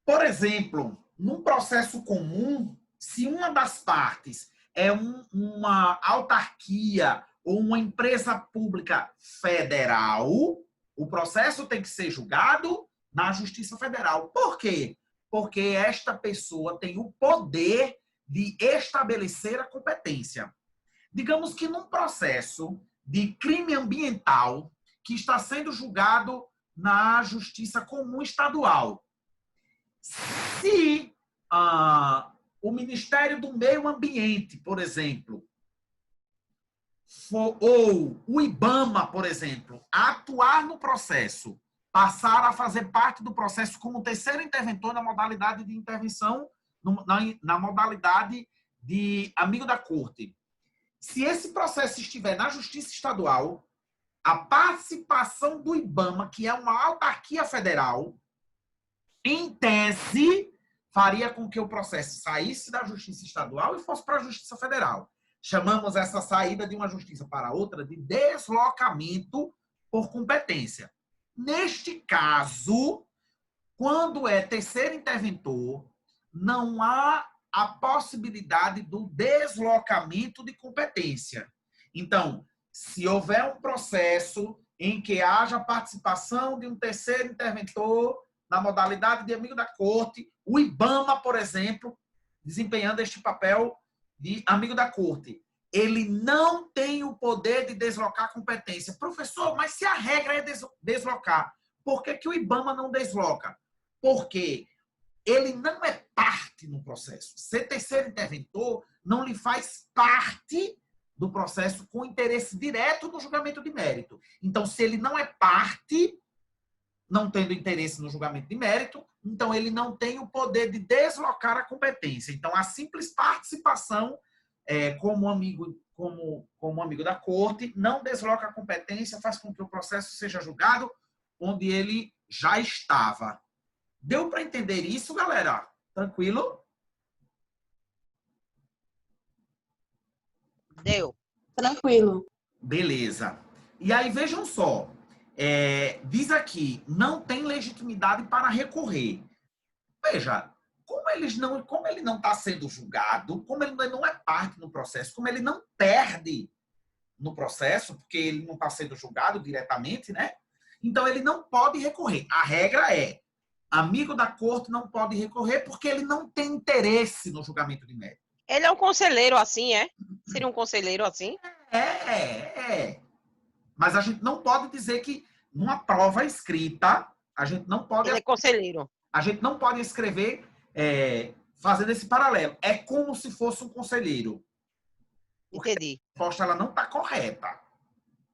por exemplo, num processo comum, se uma das partes é uma autarquia ou uma empresa pública federal, o processo tem que ser julgado na Justiça Federal. Por quê? Porque esta pessoa tem o poder de estabelecer a competência. Digamos que num processo de crime ambiental que está sendo julgado na Justiça Comum Estadual, se o Ministério do Meio Ambiente, por exemplo, ou o IBAMA, por exemplo, atuar no processo, passar a fazer parte do processo como terceiro interventor na modalidade de intervenção, na modalidade de amigo da corte. Se esse processo estiver na Justiça Estadual, a participação do IBAMA, que é uma autarquia federal, em tese, faria com que o processo saísse da Justiça Estadual e fosse para a Justiça Federal. Chamamos essa saída de uma justiça para outra de deslocamento por competência. Neste caso, quando é terceiro interventor, não há a possibilidade do deslocamento de competência. Então, se houver um processo em que haja participação de um terceiro interventor na modalidade de amigo da corte, o IBAMA, por exemplo, desempenhando este papel de amigo da corte, ele não tem o poder de deslocar a competência. Professor, mas se a regra é deslocar, por que o IBAMA não desloca? Porque ele não é parte no processo. Ser terceiro interventor não lhe faz parte do processo com interesse direto no julgamento de mérito. Então, se ele não é parte, não tendo interesse no julgamento de mérito, então ele não tem o poder de deslocar a competência. Então, a simples participação como amigo da corte não desloca a competência, faz com que o processo seja julgado onde ele já estava. Deu para entender isso, galera? Tranquilo?
Deu.
Tranquilo.
Beleza. E aí, vejam só. Diz aqui, não tem legitimidade para recorrer. Veja, como ele não está sendo julgado, como ele não é parte no processo, como ele não perde no processo, porque ele não está sendo julgado diretamente, né? Então, ele não pode recorrer. A regra é, amigo da corte não pode recorrer porque ele não tem interesse no julgamento de mérito.
Ele é um conselheiro assim, é? Seria um conselheiro assim?
É. Mas a gente não pode dizer que numa prova escrita, a gente não pode...
Ele é conselheiro.
A gente não pode escrever fazendo esse paralelo. É como se fosse um conselheiro.
Entendi.
A resposta ela não está correta.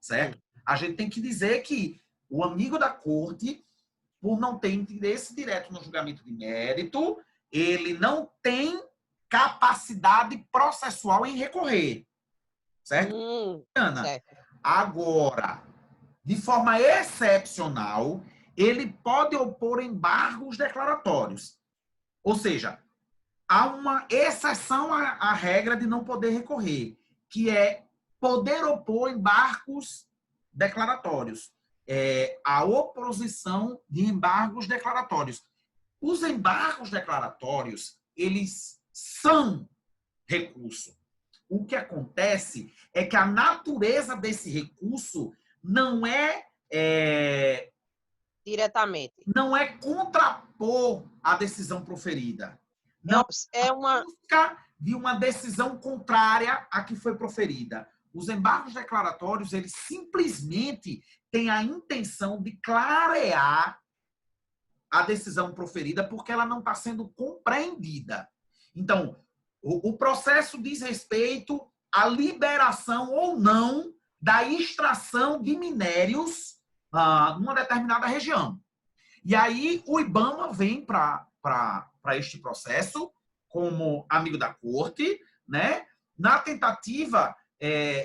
Certo? A gente tem que dizer que o amigo da corte, por não ter interesse direto no julgamento de mérito, ele não tem capacidade processual em recorrer. Certo? Ana,
Certo.
agora, de forma excepcional, ele pode opor embargos declaratórios. Ou seja, há uma exceção à regra de não poder recorrer, que é poder opor embargos declaratórios. A oposição de embargos declaratórios. Os embargos declaratórios, eles são recurso. O que acontece é que a natureza desse recurso não é
diretamente.
Não é contrapor a decisão proferida. Não
é uma
busca de uma decisão contrária à que foi proferida. Os embargos declaratórios, eles simplesmente têm a intenção de clarear a decisão proferida porque ela não está sendo compreendida. Então, o processo diz respeito à liberação ou não da extração de minérios numa determinada região. E aí o IBAMA vem para este processo como amigo da corte, né, na tentativa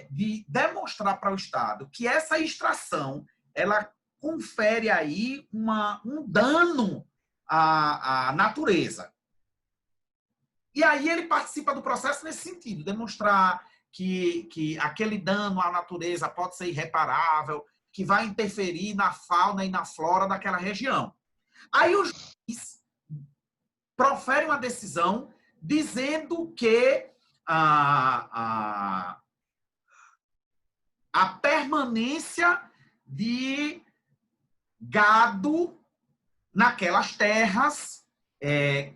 de demonstrar para o Estado que essa extração ela confere aí um dano à natureza. E aí ele participa do processo nesse sentido, demonstrar que aquele dano à natureza pode ser irreparável, que vai interferir na fauna e na flora daquela região. Aí o juiz profere uma decisão dizendo que a permanência de gado naquelas terras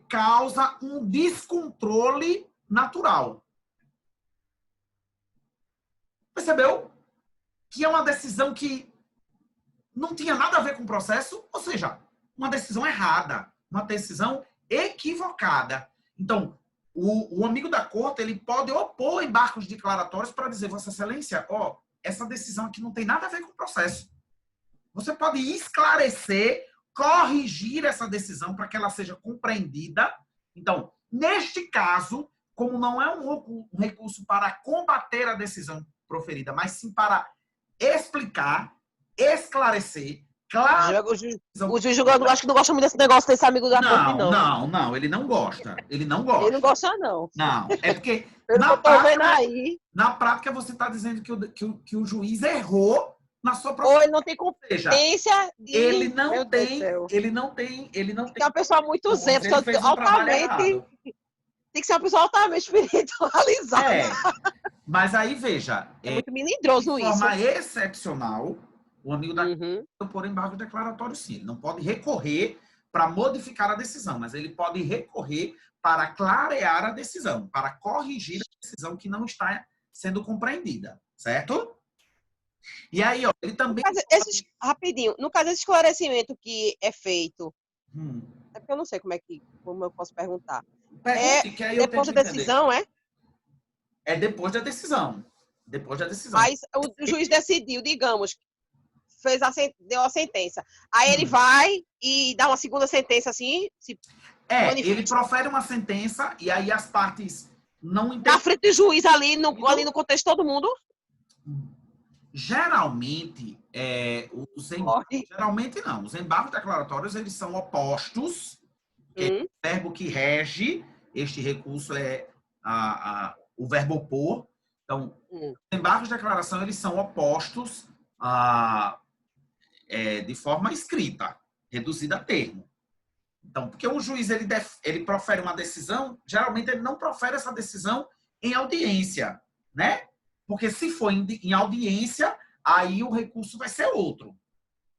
causa um descontrole natural. Percebeu? Que é uma decisão que não tinha nada a ver com o processo, ou seja, uma decisão errada, uma decisão equivocada. Então, o amigo da corte, ele pode opor embargos declaratórios para dizer, Vossa Excelência, essa decisão aqui não tem nada a ver com o processo. Você pode esclarecer, corrigir essa decisão para que ela seja compreendida. Então, neste caso, como não é um recurso para combater a decisão proferida, mas sim para explicar, esclarecer, claro.
O juiz julgando, acho que não gosta muito desse negócio desse amigo da corte, não.
Não, ele não gosta. Ele não gosta.
Ele não gosta, não.
Não, é porque
na
prática você está dizendo que o juiz errou na sua própria...
Ou ele não tem competência de...
Ele não tem...
Tem que ser uma pessoa muito zen, altamente... Tem que ser uma pessoa altamente espiritualizada.
Mas aí, veja...
É muito melindroso isso.
De forma excepcional, o amigo da por embargo declaratório, sim. Ele não pode recorrer para modificar a decisão, mas ele pode recorrer para clarear a decisão, para corrigir a decisão que não está sendo compreendida. Certo? E aí, ele também...
Rapidinho, no caso, esse esclarecimento que é feito, é porque eu não sei como eu posso perguntar.
Pergunte, que aí eu
depois da decisão,
é? É depois da decisão. Depois da decisão.
Mas o juiz decidiu, digamos, deu a sentença. Aí ele vai e dá uma segunda sentença assim?
Ele profere uma sentença e aí as partes não entendem.
Na frente do juiz ali no contexto de todo mundo?
Geralmente, geralmente não. Os embargos declaratórios, eles são opostos. O verbo que rege este recurso é o verbo opor. Então, os embargos de declaração, eles são opostos de forma escrita, reduzida a termo. Então, porque o juiz ele profere uma decisão, geralmente ele não profere essa decisão em audiência, né? Porque se for em audiência, aí o recurso vai ser outro,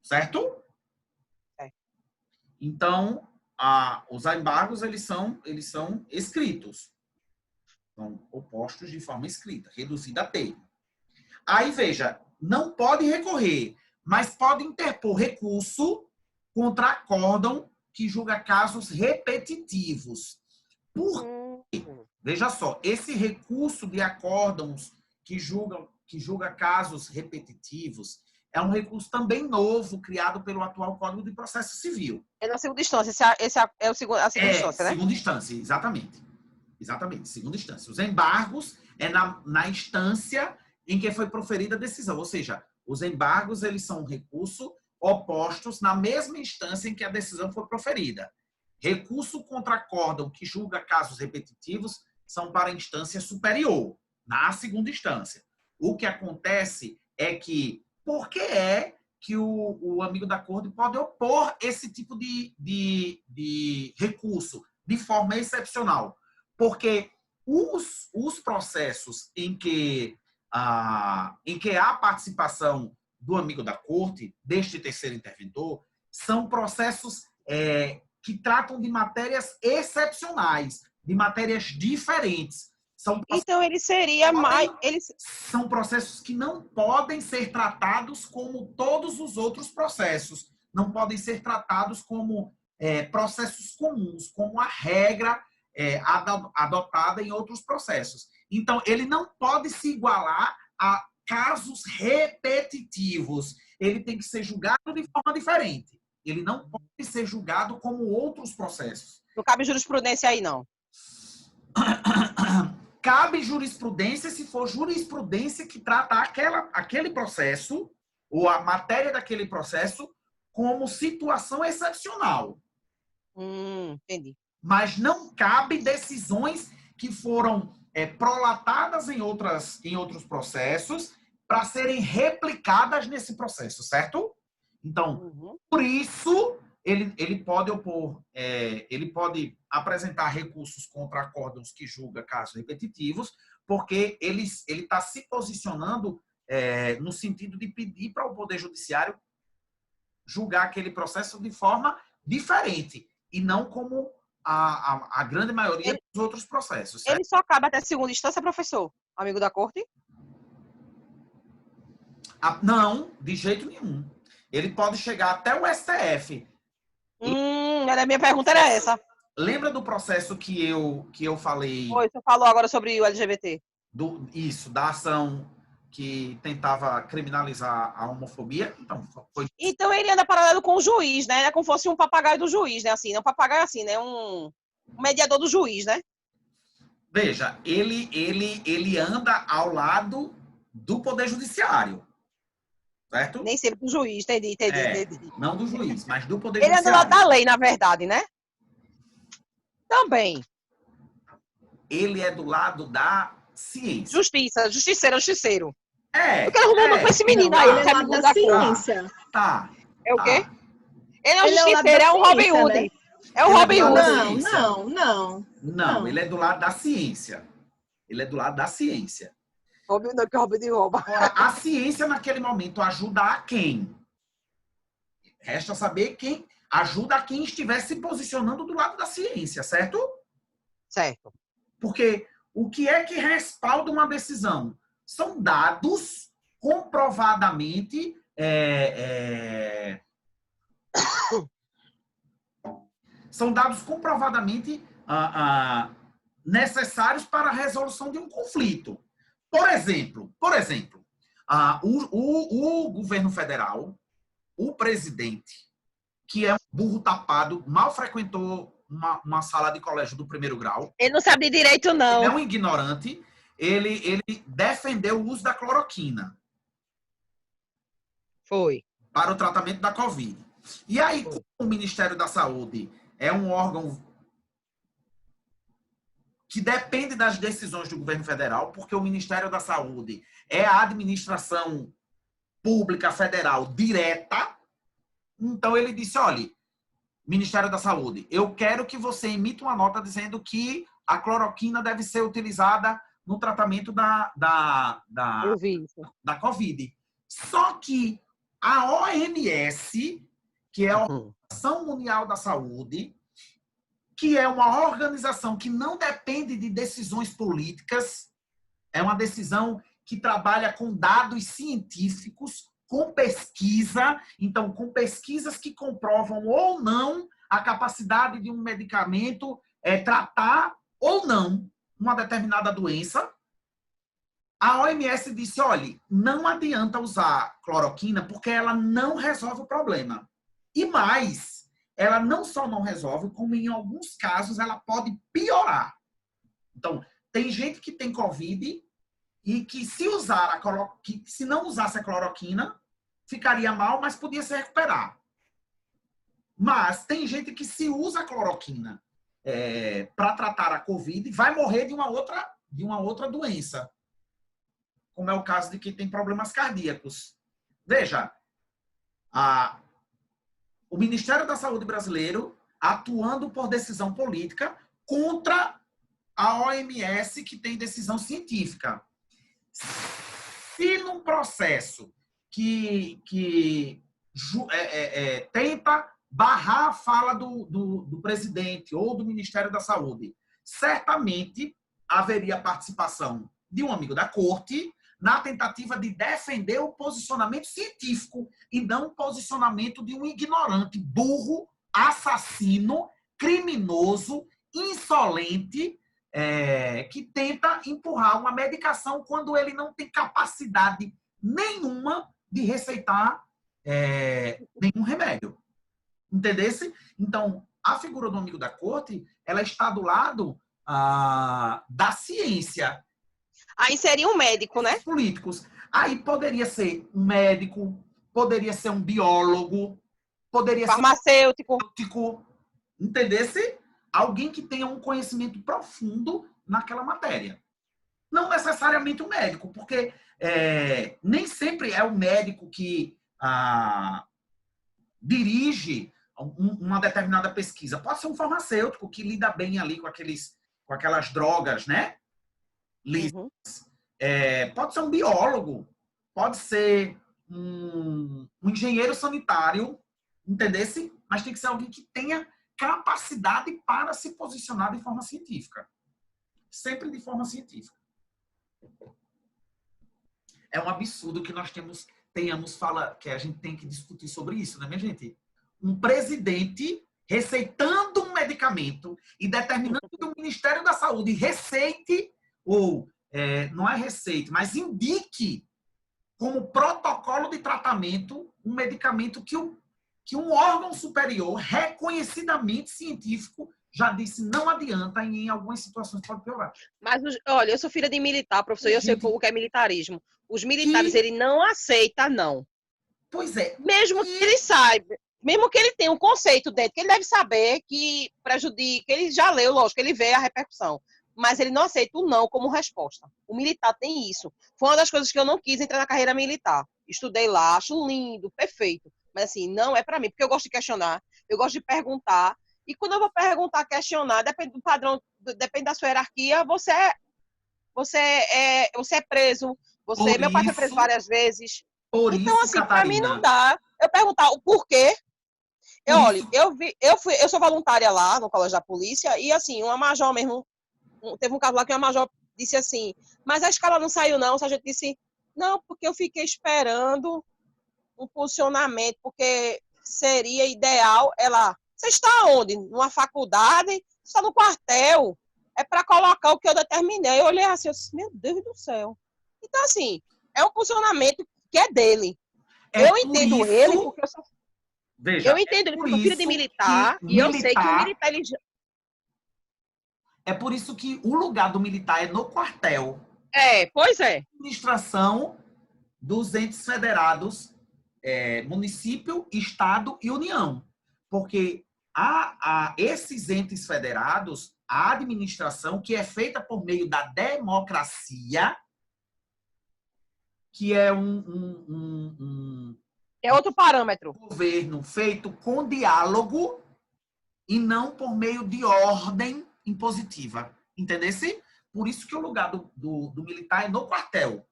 certo?
É.
Então, os embargos, eles são escritos. São opostos de forma escrita, reduzida a termo. Aí, veja, não pode recorrer, mas pode interpor recurso contra acórdão que julga casos repetitivos. Veja só, esse recurso de acórdãos que julga casos repetitivos é um recurso também novo, criado pelo atual Código de Processo Civil.
É na segunda instância, esse é a segunda instância, né?
Segunda instância, exatamente. Exatamente, segunda instância. Os embargos é na instância em que foi proferida a decisão, ou seja, os embargos, eles são um recurso opostos na mesma instância em que a decisão foi proferida. Recurso contra acórdão que julga casos repetitivos são para a instância superior, na segunda instância. O que acontece é que, por que é que o amigo da corte pode opor esse tipo de recurso de forma excepcional? Porque os processos em que há participação do amigo da corte, deste terceiro interventor, são processos que tratam de matérias excepcionais, de matérias diferentes.
Então, ele seria mais...
São processos que não podem ser tratados como todos os outros processos. Não podem ser tratados como processos comuns, como a regra adotada em outros processos. Então, ele não pode se igualar a casos repetitivos. Ele tem que ser julgado de forma diferente. Ele não pode ser julgado como outros processos.
Não cabe jurisprudência aí, não.
Cabe jurisprudência se for jurisprudência que trata aquele processo, ou a matéria daquele processo, como situação excepcional.
Entendi.
Mas não cabe decisões que foram prolatadas em outros processos para serem replicadas nesse processo, certo? Então, por isso, ele pode opor, ele pode apresentar recursos contra acórdãos que julga casos repetitivos, porque ele está se posicionando no sentido de pedir para o Poder Judiciário julgar aquele processo de forma diferente, e não como a grande maioria dos outros processos. Certo?
Ele só cabe até segunda instância, professor? Amigo da corte?
Não, de jeito nenhum. Ele pode chegar até o STF.
A minha pergunta era essa.
Lembra do processo que eu falei?
Foi, você falou agora sobre o LGBT.
Da ação que tentava criminalizar a homofobia.
Então ele anda paralelo com o juiz, né? É como se fosse um papagaio do juiz, né? Assim, não um papagaio assim, né? Um mediador do juiz, né?
Veja, ele anda ao lado do Poder Judiciário. Certo?
Nem sempre do juiz, entendi.
Não do juiz, mas do Poder
Judiciário. Ele é do lado da lei, na verdade, né? Também.
Ele é do lado da ciência.
Justiceiro.
Eu
quero arrumar com esse menino aí.
Ele é do lado da ciência.
Tá.
É o quê? Ele é um justiceiro, é um Robin Hood. Né? É o Robin
Hood.
Não, ele é do lado da ciência. Ele é do lado da ciência.
Robin não, que Robin de rouba.
A ciência, naquele momento, ajuda a quem? Resta saber quem ajuda a quem estiver se posicionando do lado da ciência, certo?
Certo.
Porque o que é que respalda uma decisão? São dados comprovadamente são dados comprovadamente necessários para a resolução de um conflito. Por exemplo, o governo federal, o presidente, que é um burro tapado, mal frequentou uma sala de colégio do primeiro grau.
Ele não sabe de direito, não.
Ele é um ignorante. Ele defendeu o uso da cloroquina.
Foi.
Para o tratamento da Covid. E aí, como o Ministério da Saúde é um órgão que depende das decisões do governo federal, porque o Ministério da Saúde é a administração pública federal direta. Então, ele disse, olha, Ministério da Saúde, eu quero que você emita uma nota dizendo que a cloroquina deve ser utilizada no tratamento
Eu vi isso.
da Covid. Só que a OMS, que é a Organização Mundial da Saúde, que é uma organização que não depende de decisões políticas, é uma decisão que trabalha com dados científicos, com pesquisa, então, com pesquisas que comprovam ou não a capacidade de um medicamento tratar ou não uma determinada doença. A OMS disse, olha, não adianta usar cloroquina porque ela não resolve o problema. E mais, ela não só não resolve, como em alguns casos ela pode piorar. Então, tem gente que tem Covid e que se não usasse a cloroquina, ficaria mal, mas podia se recuperar. Mas tem gente que se usa a cloroquina para tratar a Covid vai morrer de uma outra doença, como é o caso de quem tem problemas cardíacos. Veja, o Ministério da Saúde brasileiro atuando por decisão política contra a OMS, que tem decisão científica. Se num processo que tenta barrar a fala do presidente ou do Ministério da Saúde, certamente haveria participação de um amigo da corte na tentativa de defender o posicionamento científico e não o posicionamento de um ignorante, burro, assassino, criminoso, insolente, que tenta empurrar uma medicação quando ele não tem capacidade nenhuma de receitar nenhum remédio. Entendesse? Então, a figura do amigo da corte, ela está do lado da ciência.
Aí seria um médico, né?
Políticos. Aí poderia ser um médico, poderia ser um biólogo, poderia
farmacêutico.
Entendesse? Alguém que tenha um conhecimento profundo naquela matéria. Não necessariamente um médico, porque nem sempre é o médico que dirige uma determinada pesquisa. Pode ser um farmacêutico que lida bem ali com aquelas drogas, né?
Uhum.
Pode ser um biólogo, pode ser um engenheiro sanitário, entendesse? Mas tem que ser alguém que tenha capacidade para se posicionar de forma científica. Sempre de forma científica. É um absurdo que nós tenhamos que a gente tem que discutir sobre isso, né, minha gente? Um presidente receitando um medicamento e determinando que o Ministério da Saúde receite, ou não é receite, mas indique como protocolo de tratamento um medicamento que um órgão superior, reconhecidamente científico, já disse não adianta e em algumas situações pode piorar.
Mas, olha, eu sou filha de militar, professor, e eu sei o que é militarismo. Os militares, ele não aceita, não.
Pois é.
Mesmo que ele saiba, mesmo que ele tenha um conceito dentro, que ele deve saber que prejudica, ele já leu, lógico, ele vê a repercussão. Mas ele não aceita o não como resposta. O militar tem isso. Foi uma das coisas que eu não quis entrar na carreira militar. Estudei lá, acho lindo, perfeito. Mas assim, não é para mim, porque eu gosto de questionar, eu gosto de perguntar. E quando eu vou perguntar, questionar, depende do padrão, depende da sua hierarquia, você é preso. Meu pai foi preso várias vezes. Então, assim, para mim não dá. Eu perguntar o porquê. Olha, eu sou voluntária lá no Colégio da Polícia e, assim, uma major mesmo, teve um caso lá que uma major disse assim, mas a escala não saiu não, o sargento disse, não, porque eu fiquei esperando um posicionamento, porque seria ideal, você está onde? Numa faculdade? Você está no quartel? É para colocar o que eu determinei. Eu olhei assim, eu disse, meu Deus do céu. Então, assim, é um posicionamento que é dele. Eu entendo ele, porque eu sou...
Veja,
eu entendo ele, porque eu sou filha de militar, e eu sei que o militar...
É por isso que o lugar do militar é no quartel.
Pois é.
Administração dos entes federados, município, estado e União. Porque esses entes federados, a administração, que é feita por meio da democracia, que é
é outro parâmetro.
Governo feito com diálogo e não por meio de ordem impositiva. Entendesse? Por isso que o lugar do militar é no quartel.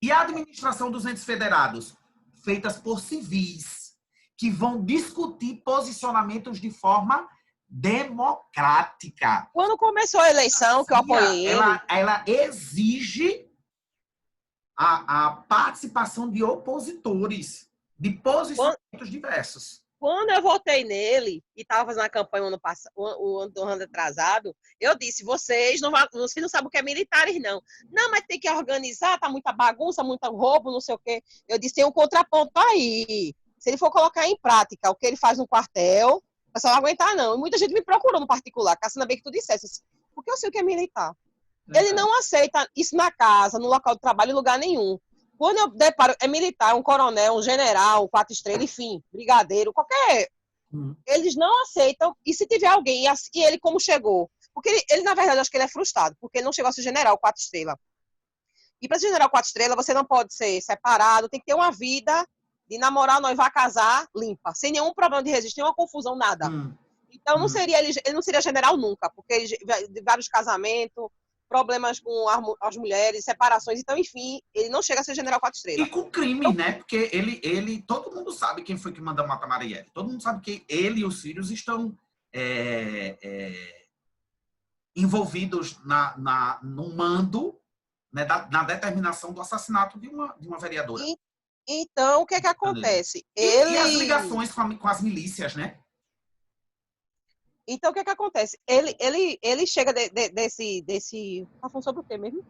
E a administração dos entes federados? Feitas por civis, que vão discutir posicionamentos de forma democrática.
Quando começou a eleição, que eu apoiei ele...
Ela exige a participação de opositores, de posicionamentos diversos.
Quando eu votei nele, e estava fazendo a campanha o ano atrasado, eu disse, vocês não sabem o que é militares, não. Não, mas tem que organizar, tá muita bagunça, muito roubo, não sei o quê. Eu disse, tem um contraponto aí. Se ele for colocar em prática o que ele faz no quartel, o pessoal não vai aguentar, não. E muita gente me procurou no particular, Cassina, bem que tu dissesse, porque eu sei o que é militar. Ele não aceita isso na casa, no local de trabalho, em lugar nenhum. Quando eu deparo, é militar, um coronel, um general, um 4 estrelas, enfim, brigadeiro, qualquer... Eles não aceitam, e se tiver alguém, e ele como chegou? Porque ele na verdade, acho que ele é frustrado, porque ele não chegou a ser general 4 estrelas. E para ser general 4 estrelas, você não pode ser separado, tem que ter uma vida de namorar, noivar, casar, limpa, sem nenhum problema de registro, nenhuma confusão, nada. Então, ele não seria general nunca, porque de vários casamentos, problemas com as mulheres, separações, então, enfim, ele não chega a ser general 4 estrelas.
E com crime, né? Porque ele todo mundo sabe quem foi que mandou matar Marielle. Todo mundo sabe que ele e os filhos estão envolvidos no mando, né, na determinação do assassinato de uma vereadora.
Então, o que é que acontece?
E as ligações com as milícias, né?
Então, o que é que acontece? Ele chega desse... Tá falando sobre o quê mesmo?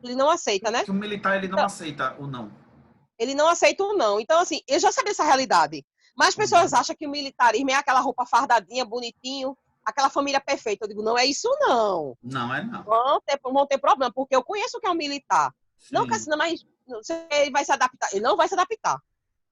Ele não aceita, né?
Que o militar, ele não aceita o não.
Ele não aceita o não. Então, assim, eu já sabia essa realidade. Mas as pessoas acham que o militarismo é aquela roupa fardadinha, bonitinho, aquela família perfeita. Eu digo, não é isso, não.
Não é não.
Vão ter problema, porque eu conheço o que é um militar.
Sim.
Não, Cassina, mas ele vai se adaptar. Ele não vai se adaptar.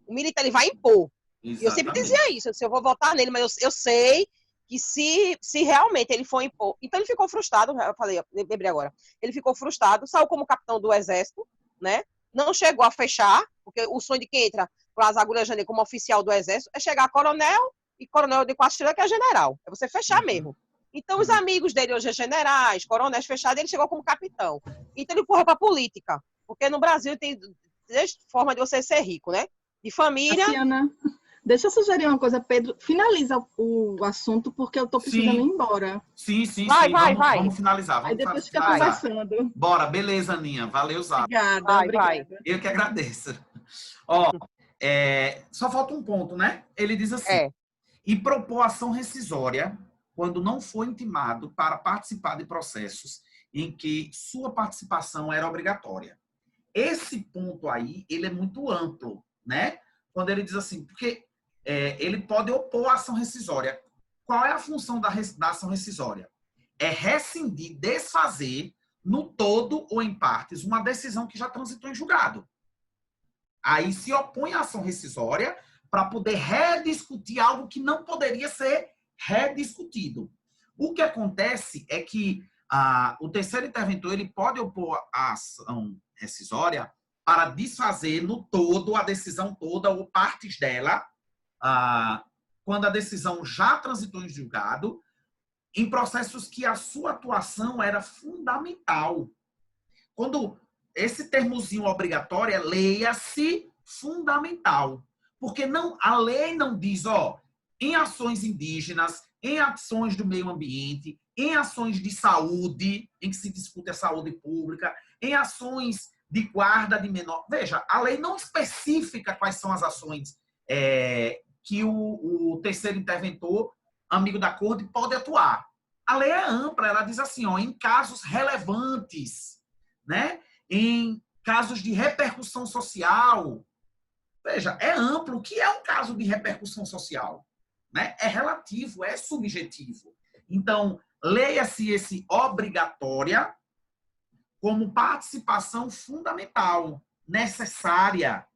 O militar, ele vai impor.
Exatamente.
Eu sempre dizia isso, se eu vou votar nele, mas eu sei que se realmente ele for impor... Então ele ficou frustrado, eu falei, eu lembrei agora. Ele ficou frustrado, saiu como capitão do exército, né? Não chegou a fechar, porque o sonho de quem entra para as agulhas de janeiro como oficial do exército é chegar a coronel, e coronel de 4 estrelas que é general. É você fechar mesmo. Então os amigos dele hoje é generais, coronéis fechados, ele chegou como capitão. Então ele correu para política, porque no Brasil tem 3 formas de você ser rico, né? De família...
Tatiana, deixa eu sugerir uma coisa, Pedro. Finaliza o assunto, porque eu estou precisando ir embora.
Sim.
Vai.
Vamos finalizar.
Aí depois fica conversando.
Bora, beleza, Aninha. Valeu, Zá.
Obrigada.
Vai.
Eu que agradeço. Ó, só falta um ponto, né? Ele diz assim, e propor ação rescisória quando não foi intimado para participar de processos em que sua participação era obrigatória. Esse ponto aí, ele é muito amplo, né? Quando ele diz assim, porque ele pode opor a ação rescisória. Qual é a função da ação rescisória? É rescindir, desfazer, no todo ou em partes, uma decisão que já transitou em julgado. Aí se opõe à ação rescisória para poder rediscutir algo que não poderia ser rediscutido. O que acontece é que o terceiro interventor ele pode opor a ação rescisória para desfazer no todo a decisão toda ou partes dela, quando a decisão já transitou em julgado, em processos que a sua atuação era fundamental. Quando esse termozinho obrigatório é leia-se fundamental. Porque a lei não diz, em ações indígenas, em ações do meio ambiente, em ações de saúde, em que se discute a saúde pública, em ações de guarda de menor. Veja, a lei não especifica quais são as ações que o terceiro interventor, amigo da corte, pode atuar. A lei é ampla, ela diz assim, em casos relevantes, né? Em casos de repercussão social. Veja, é amplo. O que é um caso de repercussão social? Né? É relativo, é subjetivo. Então, leia-se esse obrigatória como participação fundamental, necessária,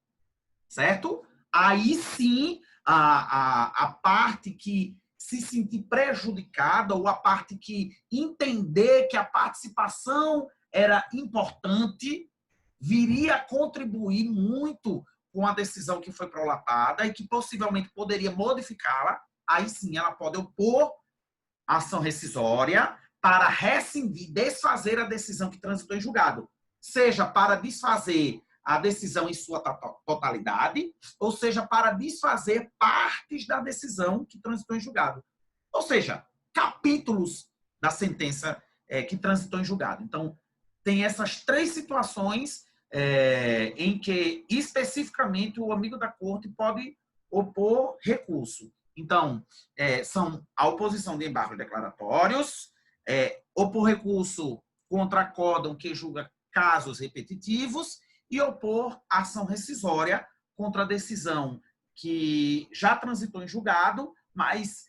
certo? Aí sim, a parte que se sentir prejudicada ou a parte que entender que a participação era importante, viria a contribuir muito com a decisão que foi prolatada e que possivelmente poderia modificá-la, aí sim ela pode opor a ação rescisória para rescindir, desfazer a decisão que transitou em julgado. Seja para desfazer a decisão em sua totalidade, ou seja, para desfazer partes da decisão que transitou em julgado. Ou seja, capítulos da sentença que transitou em julgado. Então, tem essas 3 situações em que, especificamente, o amigo da corte pode opor recurso. Então, são a oposição de embargos declaratórios, opor recurso contra acórdão que julga casos repetitivos e opor ação rescisória contra a decisão que já transitou em julgado, mas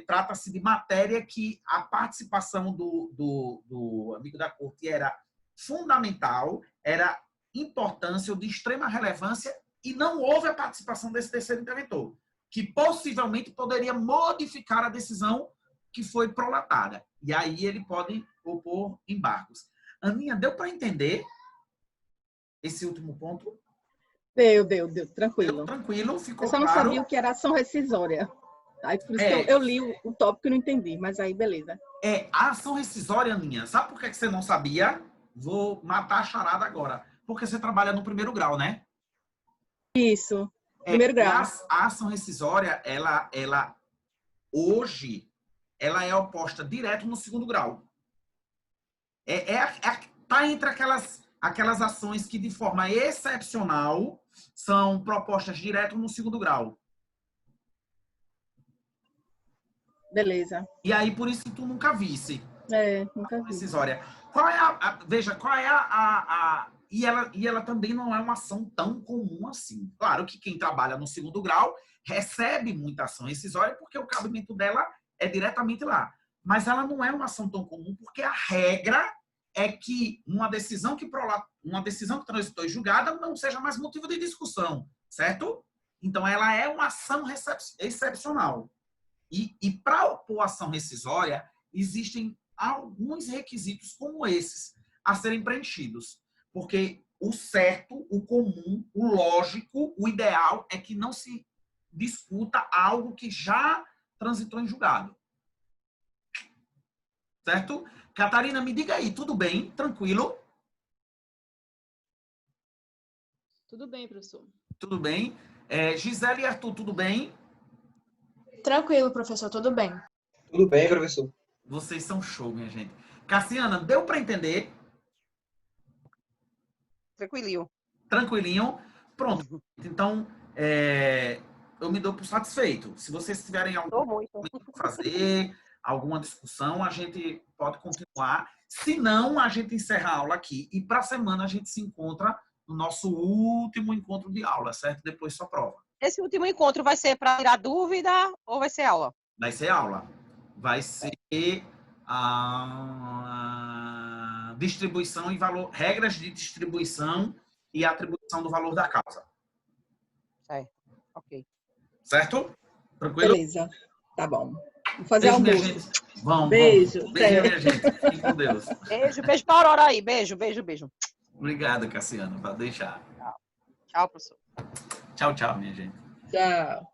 trata-se de matéria que a participação do amigo da corte era fundamental, era importância ou de extrema relevância e não houve a participação desse terceiro interventor, que possivelmente poderia modificar a decisão que foi prolatada. E aí ele pode opor embargos. Aninha, deu para entender esse último ponto?
Deu, tranquilo.
Deu, tranquilo, ficou
Eu só não
claro.
sabia o que era ação rescisória. Aí, por isso que eu li o tópico e não entendi, mas aí beleza.
A ação rescisória, Aninha, sabe por que você não sabia? Vou matar a charada agora. Porque você trabalha no primeiro grau, né?
Isso, primeiro grau.
A ação rescisória, ela hoje, ela é oposta direto no segundo grau. Tá entre aquelas ações que, de forma excepcional, são propostas direto no segundo grau.
Beleza.
E aí, por isso que tu nunca visse.
Nunca vi.
Rescisória. Veja, qual é E ela também não é uma ação tão comum assim. Claro que quem trabalha no segundo grau recebe muita ação rescisória porque o cabimento dela é diretamente lá. Mas ela não é uma ação tão comum porque a regra é que uma decisão que transitou em julgada não seja mais motivo de discussão, certo? Então, ela é uma ação excepcional. E para opor ação rescisória, existem alguns requisitos como esses a serem preenchidos. Porque o certo, o comum, o lógico, o ideal é que não se discuta algo que já transitou em julgado. Certo? Catarina, me diga aí, tudo bem? Tranquilo?
Tudo bem, professor.
Tudo bem. Gisele e Arthur, tudo bem?
Tranquilo, professor, tudo bem.
Tudo bem, professor.
Vocês são show, minha gente. Cassiana, deu para entender?
Tranquilinho.
Tranquilinho. Pronto. Então, eu me dou por satisfeito. Se vocês tiverem algo para fazer, alguma discussão, a gente pode continuar. Se não, a gente encerra a aula aqui. E para a semana a gente se encontra no nosso último encontro de aula, certo? Depois sua prova.
Esse último encontro vai ser para tirar dúvida ou vai ser aula?
Vai ser aula. Vai ser a distribuição e valor, regras de distribuição e atribuição do valor da causa.
Certo. Ok.
Certo? Tranquilo?
Beleza. Tá bom. Vou fazer
Beijo, minha
almoço.
gente. Vamos.
Beijo.
Beijo, minha gente. Fique com Deus.
Beijo para a Aurora aí. Beijo.
Obrigado, Cassiano. Pode deixar.
Tchau, professor.
Tchau, minha gente.
Tchau.